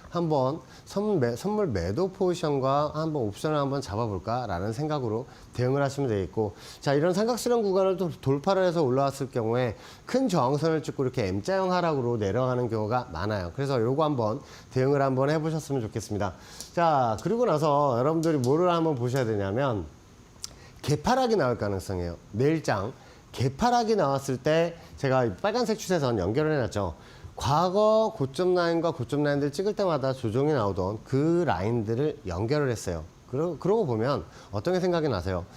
한번 선물 매도 포지션과 한번 옵션을 한번 잡아볼까라는 생각으로 대응을 하시면 되겠고, 자, 이런 삼각수렴 구간을 또 돌파를 해서 올라왔을 경우에 큰 저항선을 찍고 이렇게 M자형 하락으로 내려가는 경우가 많아요. 그래서 요거 한번 대응을 한번 해보셨으면 좋겠습니다. 자, 그리고 나서 여러분들이 뭐를 한번 보셔야 되냐면 개파락이 나올 가능성이에요. 내일장 개파락이 나왔을 때 제가 빨간색 추세선 연결을 해놨죠. 과거 고점 라인과 고점 라인들 찍을 때마다 조정이 나오던 그 라인들을 연결을 했어요. 그러고 보면 어떤 게 생각이 나세요?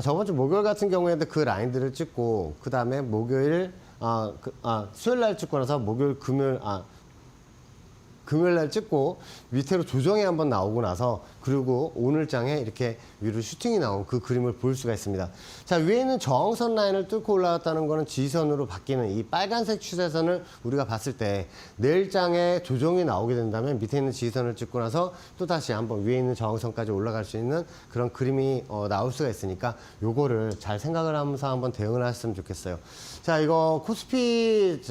저번 주 목요일 같은 경우에도 그 라인들을 찍고, 그 다음에 목요일, 수요일 날 찍고 나서 목요일, 금요일 날 찍고 밑으로 조정이 한번 나오고 나서, 그리고 오늘장에 이렇게 위로 슈팅이 나온 그 그림을 볼 수가 있습니다. 자, 위에 있는 저항선 라인을 뚫고 올라갔다는 거는 지지선으로 바뀌는 이 빨간색 추세선을 우리가 봤을 때 내일장에 조정이 나오게 된다면 밑에 있는 지지선을 찍고 나서 또 다시 한번 위에 있는 저항선까지 올라갈 수 있는 그런 그림이 나올 수가 있으니까 요거를 잘 생각을 하면서 한번 대응을 하셨으면 좋겠어요. 자, 이거 코스피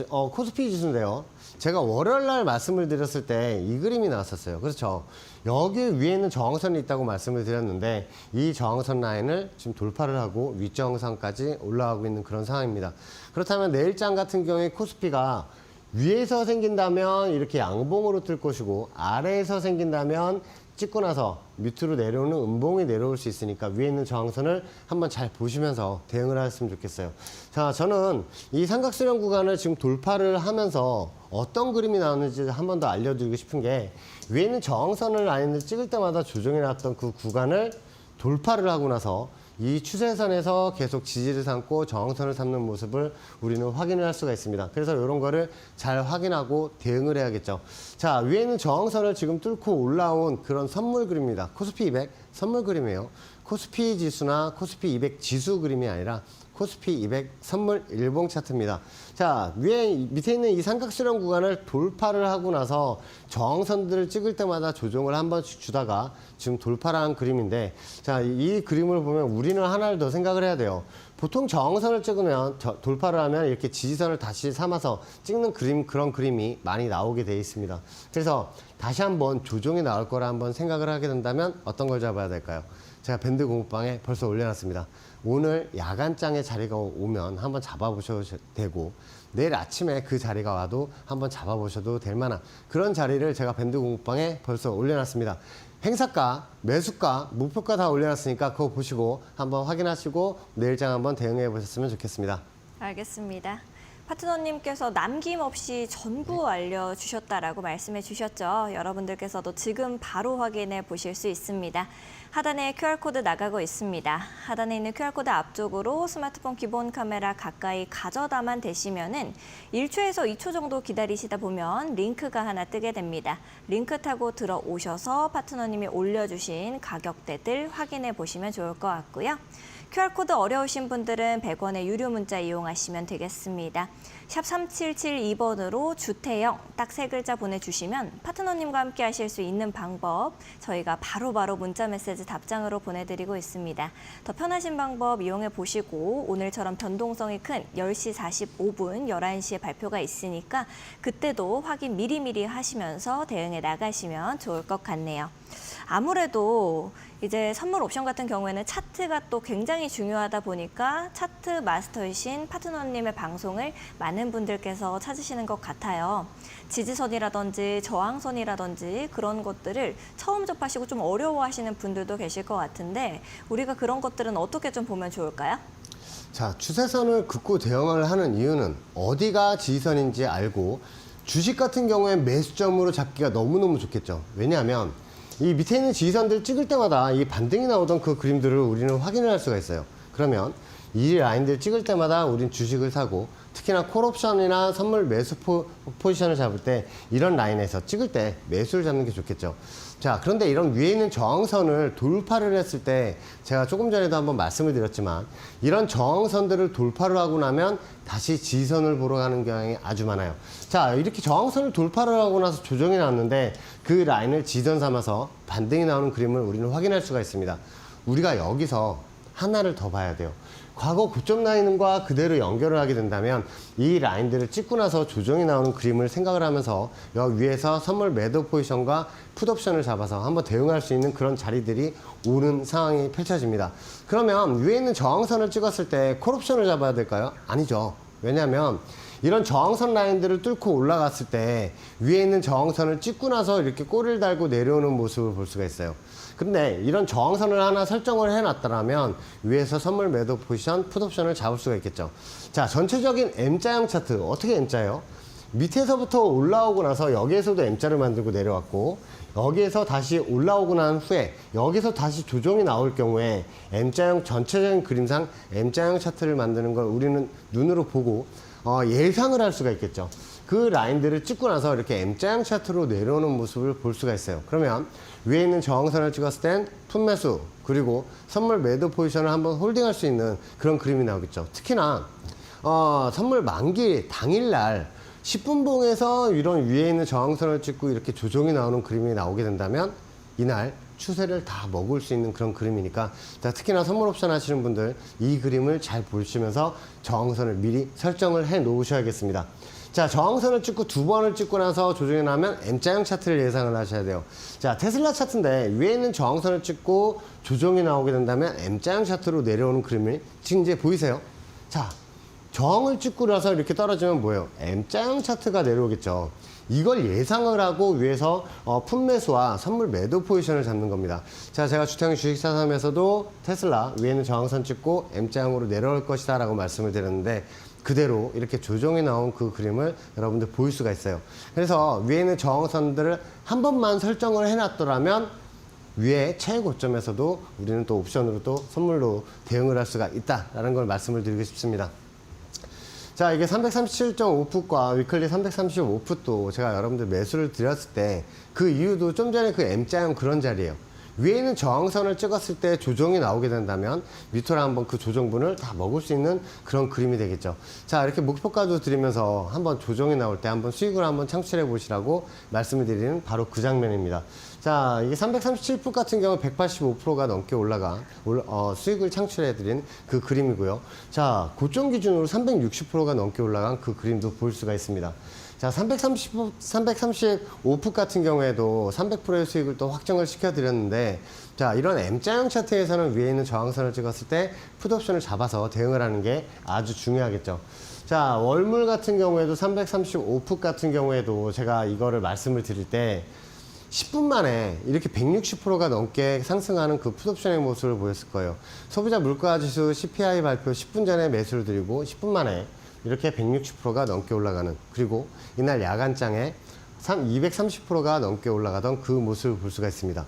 지수인데요. 제가 월요일 날 말씀을 드렸을 때 이 그림이 나왔었어요. 그렇죠. 여기 위에 있는 저항선이 있다고 말씀을 드렸는데 이 저항선 라인을 지금 돌파를 하고 윗저항선까지 올라가고 있는 그런 상황입니다. 그렇다면 내일장 같은 경우에 코스피가 위에서 생긴다면 이렇게 양봉으로 뜰 것이고, 아래에서 생긴다면 찍고 나서 밑으로 내려오는 음봉이 내려올 수 있으니까 위에 있는 저항선을 한번 잘 보시면서 대응을 하셨으면 좋겠어요. 자, 저는 이 삼각수렴 구간을 지금 돌파를 하면서 어떤 그림이 나오는지 한 번 더 알려드리고 싶은 게, 위에 있는 저항선을 라인을 찍을 때마다 조정이 났던 그 구간을 돌파를 하고 나서 이 추세선에서 계속 지지를 삼고 저항선을 삼는 모습을 우리는 확인을 할 수가 있습니다. 그래서 이런 거를 잘 확인하고 대응을 해야겠죠. 자, 위에 있는 저항선을 지금 뚫고 올라온 그런 선물 그림입니다. 코스피 200 선물 그림이에요. 코스피 지수나 코스피 200 지수 그림이 아니라 코스피 200 선물 일봉 차트입니다. 자, 밑에 있는 이 삼각수렴 구간을 돌파를 하고 나서 저항선들을 찍을 때마다 조정을 한 번씩 주다가 지금 돌파를 한 그림인데, 자, 이 그림을 보면 우리는 하나를 더 생각을 해야 돼요. 보통 저항선을 찍으면 돌파를 하면 이렇게 지지선을 다시 삼아서 찍는 그런 그림이 많이 나오게 되어 있습니다. 그래서 다시 한번 조정이 나올 거라 한번 생각을 하게 된다면 어떤 걸 잡아야 될까요? 제가 밴드 공부방에 벌써 올려놨습니다. 오늘 야간장에 자리가 오면 한번 잡아보셔도 되고, 내일 아침에 그 자리가 와도 한번 잡아보셔도 될 만한 그런 자리를 제가 밴드 공부방에 벌써 올려놨습니다. 행사가, 매수가, 목표가 다 올려놨으니까 그거 보시고 한번 확인하시고 내일장 한번 대응해 보셨으면 좋겠습니다. 알겠습니다. 파트너님께서 남김없이 전부 알려주셨다라고 말씀해 주셨죠. 여러분들께서도 지금 바로 확인해 보실 수 있습니다. 하단에 QR코드 나가고 있습니다. 하단에 있는 QR코드 앞쪽으로 스마트폰 기본 카메라 가까이 가져다만 대시면은 1초에서 2초 정도 기다리시다 보면 링크가 하나 뜨게 됩니다. 링크 타고 들어오셔서 파트너님이 올려주신 가격대들 확인해 보시면 좋을 것 같고요. QR코드 어려우신 분들은 100원의 유료 문자 이용하시면 되겠습니다. 샵 3772번으로 주태영 딱 3글자 보내주시면 파트너님과 함께 하실 수 있는 방법 저희가 바로바로 문자 메시지 답장으로 보내드리고 있습니다. 더 편하신 방법 이용해 보시고 오늘처럼 변동성이 큰 10시 45분, 11시에 발표가 있으니까 그때도 확인 미리미리 하시면서 대응해 나가시면 좋을 것 같네요. 아무래도 이제 선물 옵션 같은 경우에는 차트가 또 굉장히 중요하다 보니까 차트 마스터이신 파트너님의 방송을 많은 분들께서 찾으시는 것 같아요. 지지선이라든지 저항선이라든지 그런 것들을 처음 접하시고 좀 어려워하시는 분들도 계실 것 같은데 우리가 그런 것들은 어떻게 좀 보면 좋을까요? 자, 추세선을 긋고 대응을 하는 이유는 어디가 지지선인지 알고 주식 같은 경우에 매수점으로 잡기가 너무너무 좋겠죠. 왜냐하면 이 밑에 있는 지지선들 찍을 때마다 이 반등이 나오던 그 그림들을 우리는 확인을 할 수가 있어요. 그러면 이 라인들 찍을 때마다 우린 주식을 사고, 특히나 콜옵션이나 선물 매수 포지션을 잡을 때 이런 라인에서 찍을 때 매수를 잡는 게 좋겠죠. 자, 그런데 이런 위에 있는 저항선을 돌파를 했을 때 제가 조금 전에도 한번 말씀을 드렸지만 이런 저항선들을 돌파를 하고 나면 다시 지선을 보러 가는 경향이 아주 많아요. 자, 이렇게 저항선을 돌파를 하고 나서 조정이 나왔는데 그 라인을 지선 삼아서 반등이 나오는 그림을 우리는 확인할 수가 있습니다. 우리가 여기서 하나를 더 봐야 돼요. 과거 고점 라인과 그대로 연결을 하게 된다면 이 라인들을 찍고 나서 조정이 나오는 그림을 생각을 하면서 여기 위에서 선물 매도 포지션과 풋옵션을 잡아서 한번 대응할 수 있는 그런 자리들이 오는 상황이 펼쳐집니다. 그러면 위에 있는 저항선을 찍었을 때 콜옵션을 잡아야 될까요? 아니죠. 왜냐하면 이런 저항선 라인들을 뚫고 올라갔을 때 위에 있는 저항선을 찍고 나서 이렇게 꼬리를 달고 내려오는 모습을 볼 수가 있어요. 근데 이런 저항선을 하나 설정을 해놨더라면 위에서 선물 매도 포지션, 풋옵션을 잡을 수가 있겠죠. 자, 전체적인 M자형 차트 어떻게 M자예요? 밑에서부터 올라오고 나서 여기에서도 M자를 만들고 내려왔고 여기에서 다시 올라오고 난 후에 여기서 다시 조정이 나올 경우에 M자형 전체적인 그림상 M자형 차트를 만드는 걸 우리는 눈으로 보고 예상을 할 수가 있겠죠. 그 라인들을 찍고 나서 이렇게 M자형 차트로 내려오는 모습을 볼 수가 있어요. 그러면 위에 있는 저항선을 찍었을 땐 풋매수 그리고 선물 매도 포지션을 한번 홀딩할 수 있는 그런 그림이 나오겠죠. 특히나 선물 만기 당일날 10분봉에서 이런 위에 있는 저항선을 찍고 이렇게 조정이 나오는 그림이 나오게 된다면 이날 추세를 다 먹을 수 있는 그런 그림이니까 자, 특히나 선물 옵션 하시는 분들 이 그림을 잘 보시면서 저항선을 미리 설정을 해 놓으셔야겠습니다. 자, 저항선을 찍고 두 번을 찍고 나서 조정이 나면 M자형 차트를 예상을 하셔야 돼요. 자, 테슬라 차트인데 위에 있는 저항선을 찍고 조정이 나오게 된다면 M자형 차트로 내려오는 그림이 지금 이제 보이세요? 자, 저항을 찍고 나서 이렇게 떨어지면 뭐예요? M자형 차트가 내려오겠죠. 이걸 예상을 하고 위에서 풋매수와 선물 매도 포지션을 잡는 겁니다. 자, 제가 주택 주식사삼에서도 테슬라 위에는 저항선 찍고 M자형으로 내려올 것이다 라고 말씀을 드렸는데 그대로 이렇게 조정이 나온 그 그림을 여러분들 볼 수가 있어요. 그래서 위에 있는 저항선들을 한 번만 설정을 해놨더라면 위에 최고점에서도 우리는 또 옵션으로 또 선물로 대응을 할 수가 있다라는 걸 말씀을 드리고 싶습니다. 자, 이게 337.5풋과 위클리 335풋도 제가 여러분들 매수를 드렸을 때 그 이유도 좀 전에 그 M자형 그런 자리예요. 위에 있는 저항선을 찍었을 때 조정이 나오게 된다면 밑으로 한번 그 조정분을 다 먹을 수 있는 그런 그림이 되겠죠. 자, 이렇게 목표가도 드리면서 한번 조정이 나올 때 한번 수익을 한번 창출해 보시라고 말씀을 드리는 바로 그 장면입니다. 자, 이게 337풋 같은 경우 185%가 넘게 올라가 수익을 창출해 드린 그 그림이고요. 자, 고점 기준으로 360%가 넘게 올라간 그 그림도 볼 수가 있습니다. 자, 335풋 같은 경우에도 300%의 수익을 또 확정을 시켜드렸는데, 자, 이런 M자형 차트에서는 위에 있는 저항선을 찍었을 때 풋옵션을 잡아서 대응을 하는 게 아주 중요하겠죠. 자, 월물 같은 경우에도 335풋 같은 경우에도 제가 이거를 말씀을 드릴 때 10분 만에 이렇게 160%가 넘게 상승하는 그 풋옵션의 모습을 보였을 거예요. 소비자 물가 지수 CPI 발표 10분 전에 매수를 드리고 10분 만에 이렇게 160%가 넘게 올라가는, 그리고 이날 야간장에 230%가 넘게 올라가던 그 모습을 볼 수가 있습니다.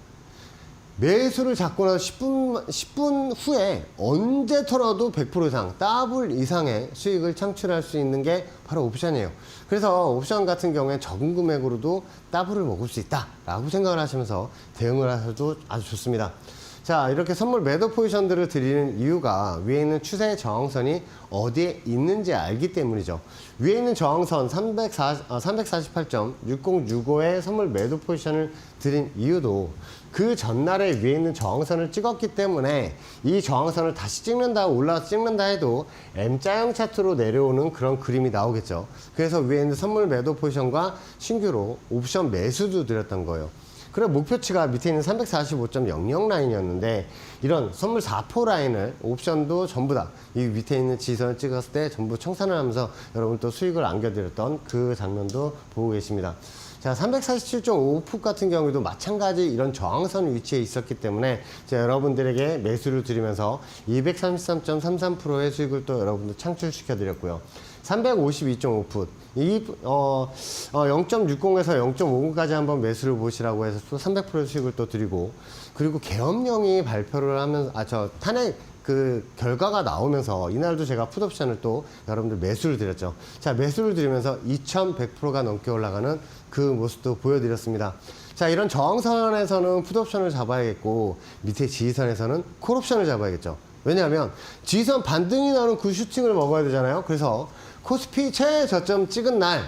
매수를 잡고 나서 10분 후에 언제 털어도 100% 이상, 더블 이상의 수익을 창출할 수 있는 게 바로 옵션이에요. 그래서 옵션 같은 경우에 적은 금액으로도 더블을 먹을 수 있다라고 생각을 하시면서 대응을 하셔도 아주 좋습니다. 자, 이렇게 선물 매도 포지션들을 드리는 이유가 위에 있는 추세 저항선이 어디에 있는지 알기 때문이죠. 위에 있는 저항선 348.6065의 선물 매도 포지션을 드린 이유도 그 전날에 위에 있는 저항선을 찍었기 때문에 이 저항선을 다시 찍는다, 올라와서 찍는다 해도 M자형 차트로 내려오는 그런 그림이 나오겠죠. 그래서 위에 있는 선물 매도 포지션과 신규로 옵션 매수도 드렸던 거예요. 그리고 목표치가 밑에 있는 345.00 라인이었는데 이런 선물 4포 라인을 옵션도 전부 다 이 밑에 있는 지선을 찍었을 때 전부 청산을 하면서 여러분 또 수익을 안겨드렸던 그 장면도 보고 계십니다. 자, 347.5풋 같은 경우에도 마찬가지 이런 저항선 위치에 있었기 때문에 제가 여러분들에게 매수를 드리면서 233.33%의 수익을 또 여러분들 창출시켜 드렸고요. 352.5풋 이 0.60에서 0.50까지 한번 매수를 보시라고 해서 또 300%의 수익을 또 드리고, 그리고 계엄령이 발표를 하면서 탄핵 그 결과가 나오면서 이날도 제가 풋옵션을 또 여러분들 매수를 드렸죠. 자, 매수를 드리면서 2100%가 넘게 올라가는 그 모습도 보여드렸습니다. 자, 이런 저항선에서는 풋옵션을 잡아야겠고 밑에 지지선에서는 콜옵션을 잡아야겠죠. 왜냐하면 지지선 반등이 나오는 그 슈팅을 먹어야 되잖아요. 그래서 코스피 최저점 찍은 날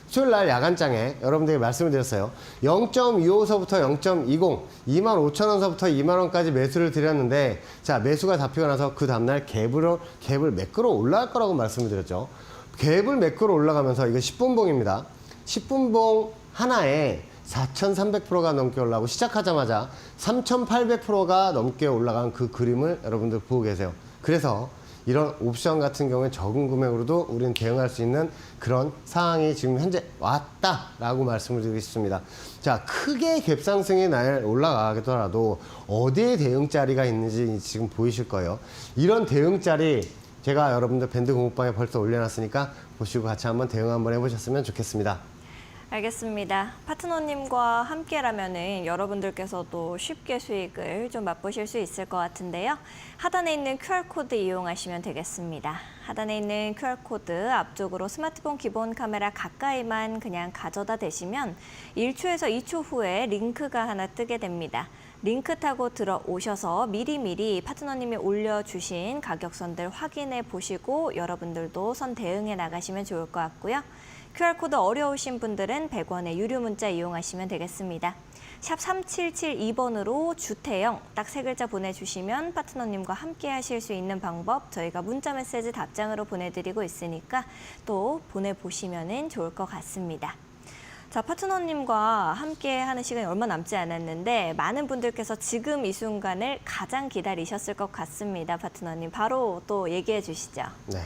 수요일 날 야간장에 여러분들에게 말씀을 드렸어요. 0.25서부터 0.20, 25,000원서부터 2만원까지 매수를 드렸는데, 자, 매수가 잡히고 나서 그 다음날 갭을 매끄러 올라갈 거라고 말씀을 드렸죠. 갭을 매끄러 올라가면서 이거 10분봉입니다. 10분봉 하나에 4,300%가 넘게 올라가고 시작하자마자 3,800%가 넘게 올라간 그 그림을 여러분들 보고 계세요. 그래서 이런 옵션 같은 경우에 적은 금액으로도 우리는 대응할 수 있는 그런 상황이 지금 현재 왔다라고 말씀을 드리고 싶습니다. 자, 크게 갭상승이 날 올라가더라도 어디에 대응자리가 있는지 지금 보이실 거예요. 이런 대응자리 제가 여러분들 밴드 공부방에 벌써 올려놨으니까 보시고 같이 한번 대응 한번 해보셨으면 좋겠습니다. 알겠습니다. 파트너님과 함께라면은 여러분들께서도 쉽게 수익을 좀 맛보실 수 있을 것 같은데요. 하단에 있는 QR코드 이용하시면 되겠습니다. 하단에 있는 QR코드 앞쪽으로 스마트폰 기본 카메라 가까이만 그냥 가져다 대시면 1초에서 2초 후에 링크가 하나 뜨게 됩니다. 링크 타고 들어오셔서 미리미리 파트너님이 올려주신 가격선들 확인해 보시고 여러분들도 선 대응해 나가시면 좋을 것 같고요. QR코드 어려우신 분들은 100원의 유료 문자 이용하시면 되겠습니다. 샵 3772번으로 주태영 딱 3글자 보내주시면 파트너님과 함께 하실 수 있는 방법 저희가 문자 메시지 답장으로 보내드리고 있으니까 또 보내보시면 좋을 것 같습니다. 자, 파트너님과 함께 하는 시간이 얼마 남지 않았는데 많은 분들께서 지금 이 순간을 가장 기다리셨을 것 같습니다. 파트너님 바로 또 얘기해 주시죠. 네.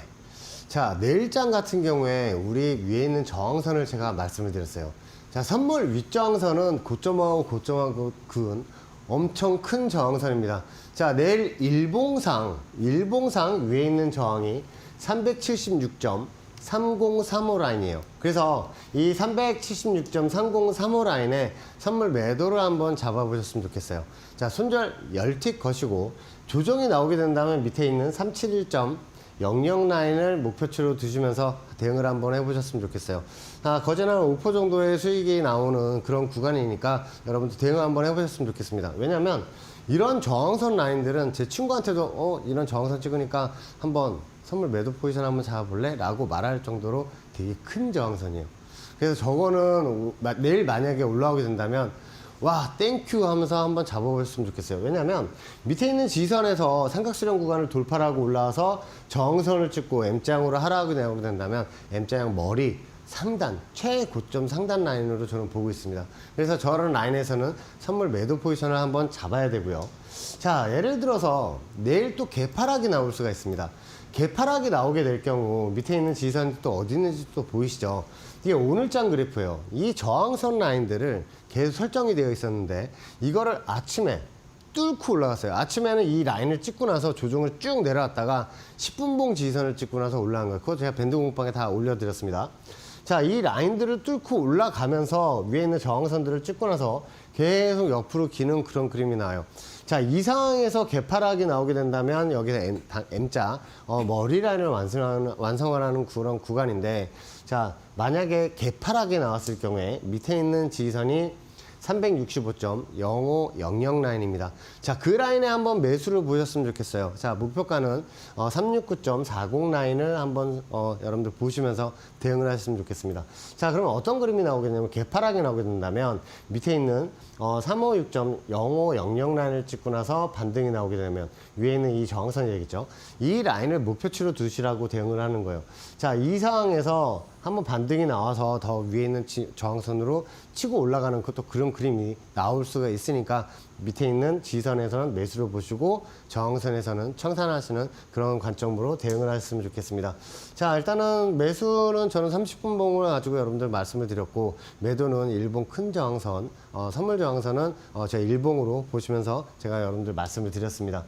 자, 내일장 같은 경우에 우리 위에 있는 저항선을 제가 말씀을 드렸어요. 자, 선물 윗저항선은 고점하고 고점하고 그은 엄청 큰 저항선입니다. 자, 내일 일봉상 위에 있는 저항이 376.3035 라인이에요. 그래서 이 376.3035 라인에 선물 매도를 한번 잡아보셨으면 좋겠어요. 자, 손절 10틱 거시고 조정이 나오게 된다면 밑에 있는 371.00 라인을 목표치로 두시면서 대응을 한번 해보셨으면 좋겠어요. 거진 한 5% 정도의 수익이 나오는 그런 구간이니까 여러분들 대응 한번 해보셨으면 좋겠습니다. 왜냐면 이런 저항선 라인들은 제 친구한테도 이런 저항선 찍으니까 한번 선물 매도 포지션 한번 잡아볼래? 라고 말할 정도로 되게 큰 저항선이에요. 그래서 저거는 내일 만약에 올라오게 된다면 와, 땡큐 하면서 한번 잡아보셨으면 좋겠어요. 왜냐면 밑에 있는 지선에서 삼각수렴 구간을 돌파하고 올라와서 저항선을 찍고 M장으로 하락하게 된다면 M장 머리 상단, 최고점 상단 라인으로 저는 보고 있습니다. 그래서 저런 라인에서는 선물 매도 포지션을 한번 잡아야 되고요. 자, 예를 들어서 내일 또 개파락이 나올 수가 있습니다. 개파락이 나오게 될 경우 밑에 있는 지선이 또 어디 있는지 또 보이시죠? 이게 오늘장 그래프예요. 이 저항선 라인들을 계속 설정이 되어 있었는데 이거를 아침에 뚫고 올라갔어요. 아침에는 이 라인을 찍고 나서 조정을 쭉 내려왔다가 10분봉 지지선을 찍고 나서 올라간 거예요. 그거 제가 밴드 공방에 다 올려드렸습니다. 자, 이 라인들을 뚫고 올라가면서 위에 있는 저항선들을 찍고 나서 계속 옆으로 기는 그런 그림이 나와요. 자, 이 상황에서 개파락이 나오게 된다면 여기서 M자 머리 라인을 완성을 하는 그런 구간인데, 자, 만약에 개파락이 나왔을 경우에 밑에 있는 지지선이 365.0500 라인입니다. 자, 그 라인에 한번 매수를 보셨으면 좋겠어요. 자, 목표가는 369.40 라인을 한번 여러분들 보시면서 대응을 하셨으면 좋겠습니다. 자, 그럼 어떤 그림이 나오겠냐면 개파락이 나오게 된다면 밑에 있는 356.0500 라인을 찍고 나서 반등이 나오게 되면 위에 있는 이 저항선 얘기죠. 이 라인을 목표치로 두시라고 대응을 하는 거예요. 자, 이 상황에서 한번 반등이 나와서 더 위에 있는 저항선으로 치고 올라가는 것도 그런 그림이 나올 수가 있으니까 밑에 있는 지선에서는 매수를 보시고 저항선에서는 청산하시는 그런 관점으로 대응을 하셨으면 좋겠습니다. 자, 일단은 매수는 저는 30분 봉을 가지고 여러분들 말씀을 드렸고, 매도는 일봉 큰 저항선, 선물 저항선은 제 일봉으로 보시면서 제가 여러분들 말씀을 드렸습니다.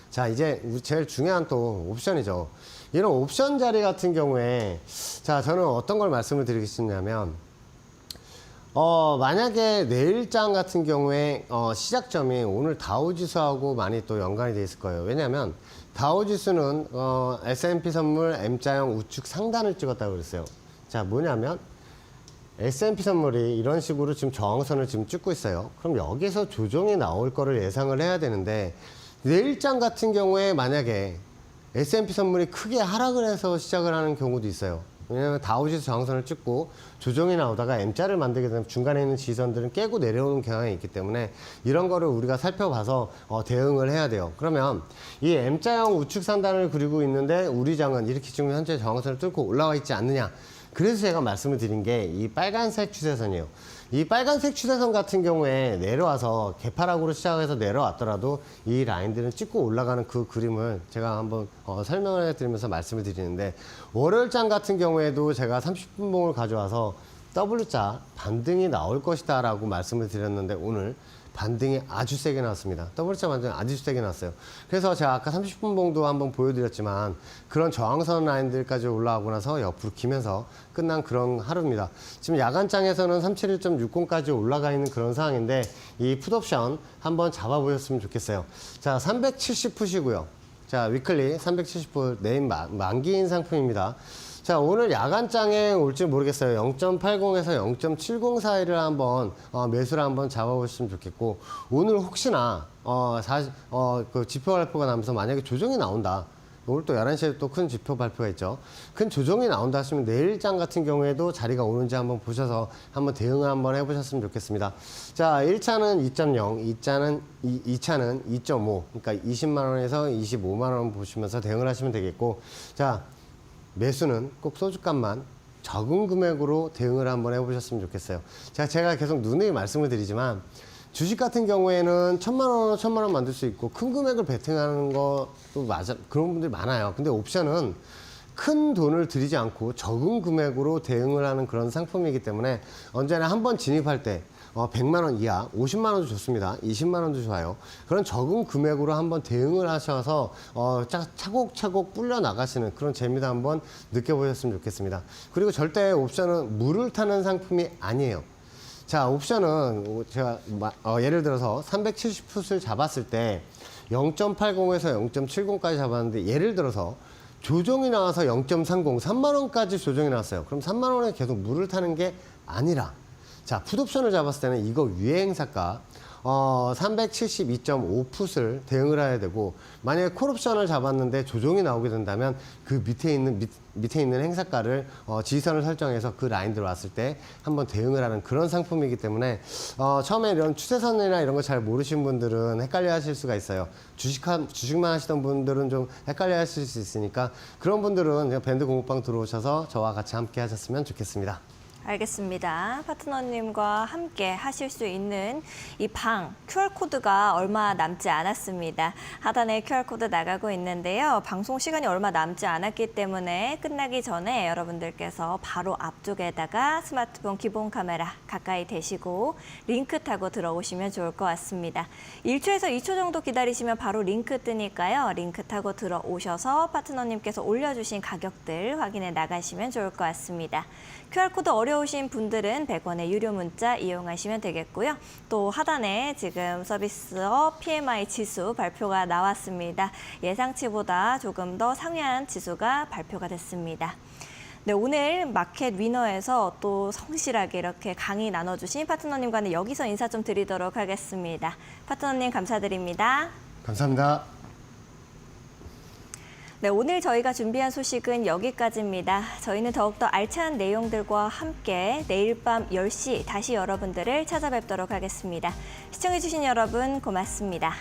자, 이제 제일 중요한 또 옵션이죠. 이런 옵션 자리 같은 경우에, 자, 저는 어떤 걸 말씀을 드리겠냐면, 만약에 내일장 같은 경우에 시작점이 오늘 다우지수하고 많이 또 연관이 돼 있을 거예요. 왜냐하면 다우지수는 S&P 선물 M자형 우측 상단을 찍었다고 그랬어요. 자, 뭐냐면 S&P 선물이 이런 식으로 지금 저항선을 지금 찍고 있어요. 그럼 여기서 조정이 나올 거를 예상을 해야 되는데 내일장 같은 경우에 만약에 S&P 선물이 크게 하락을 해서 시작을 하는 경우도 있어요. 왜냐하면 다우지수 저항선을 찍고 조정이 나오다가 M자를 만들게 되면 중간에 있는 지선들은 깨고 내려오는 경향이 있기 때문에 이런 거를 우리가 살펴봐서 대응을 해야 돼요. 그러면 이 M자형 우측 상단을 그리고 있는데 우리 장은 이렇게 지금 현재 저항선을 뚫고 올라와 있지 않느냐. 그래서 제가 말씀을 드린 게 이 빨간색 추세선이에요. 이 빨간색 추세선 같은 경우에 내려와서 개파락으로 시작해서 내려왔더라도 이 라인들은 찍고 올라가는 그 그림을 제가 한번 설명을 해드리면서 말씀을 드리는데 월요일장 같은 경우에도 제가 30분봉을 가져와서 W자 반등이 나올 것이다 라고 말씀을 드렸는데 오늘 반등이 아주 세게 나왔습니다. W자 반등이 아주 세게 나왔어요. 그래서 제가 아까 30분 봉도 한번 보여드렸지만 그런 저항선 라인들까지 올라가고 나서 옆으로 기면서 끝난 그런 하루입니다. 지금 야간장에서는 371.60까지 올라가 있는 그런 상황인데 이 풋옵션 한번 잡아보셨으면 좋겠어요. 자, 370풋이고요. 자, 위클리 370풋 내일 만기인 상품입니다. 자, 오늘 야간장에 올지 모르겠어요. 0.80에서 0.70 사이를 한번 매수를 한번 잡아보시면 좋겠고 오늘 혹시나 그 지표 발표가 나면서 만약에 조정이 나온다. 오늘 또 11시에 또 큰 지표 발표가 있죠. 큰 조정이 나온다 하시면 내일장 같은 경우에도 자리가 오는지 한번 보셔서 한번 대응을 한번 해보셨으면 좋겠습니다. 자, 1차는 2.0, 2차는 2.5, 그러니까 20만 원에서 25만 원 보시면서 대응을 하시면 되겠고 자, 매수는 꼭 소주값만 적은 금액으로 대응을 한번 해보셨으면 좋겠어요. 제가 계속 누누이 말씀을 드리지만 주식 같은 경우에는 1,000만 원 만들 수 있고 큰 금액을 베팅하는 것도 맞아 그런 분들이 많아요. 근데 옵션은 큰 돈을 들이지 않고 적은 금액으로 대응을 하는 그런 상품이기 때문에 언제나 한번 진입할 때 100만 원 이하, 50만 원도 좋습니다. 20만 원도 좋아요. 그런 적은 금액으로 한번 대응을 하셔서 차곡차곡 불려 나가시는 그런 재미도 한번 느껴보셨으면 좋겠습니다. 그리고 절대 옵션은 물을 타는 상품이 아니에요. 자, 옵션은 제가 예를 들어서 370풋을 잡았을 때 0.80에서 0.70까지 잡았는데 예를 들어서 조정이 나와서 0.30, 3만 원까지 조정이 나왔어요. 그럼 3만 원에 계속 물을 타는 게 아니라 자, 풋옵션을 잡았을 때는 이거 유예행사가 372.5풋을 대응을 해야 되고 만약에 콜옵션을 잡았는데 조정이 나오게 된다면 그 밑에 있는 행사가를 지지선을 설정해서 그 라인들 왔을 때 한번 대응을 하는 그런 상품이기 때문에 처음에 이런 추세선이나 이런 거 잘 모르신 분들은 헷갈려 하실 수가 있어요. 주식만 하시던 분들은 좀 헷갈려 하실 수 있으니까 그런 분들은 그냥 밴드 공부방 들어오셔서 저와 같이 함께 하셨으면 좋겠습니다. 알겠습니다. 파트너님과 함께 하실 수 있는 이 방 QR코드가 얼마 남지 않았습니다. 하단에 QR코드 나가고 있는데요. 방송 시간이 얼마 남지 않았기 때문에 끝나기 전에 여러분들께서 바로 앞쪽에다가 스마트폰 기본 카메라 가까이 대시고 링크 타고 들어오시면 좋을 것 같습니다. 1초에서 2초 정도 기다리시면 바로 링크 뜨니까요. 링크 타고 들어오셔서 파트너님께서 올려주신 가격들 확인해 나가시면 좋을 것 같습니다. QR코드 어려우신 분들은 100원의 유료 문자 이용하시면 되겠고요. 또 하단에 지금 서비스업 PMI 지수 발표가 나왔습니다. 예상치보다 조금 더 상회한 지수가 발표가 됐습니다. 네, 오늘 마켓 위너에서 또 성실하게 이렇게 강의 나눠주신 파트너님과는 여기서 인사 좀 드리도록 하겠습니다. 파트너님 감사드립니다. 감사합니다. 네, 오늘 저희가 준비한 소식은 여기까지입니다. 저희는 더욱더 알찬 내용들과 함께 내일 밤 10시 다시 여러분들을 찾아뵙도록 하겠습니다. 시청해주신 여러분 고맙습니다.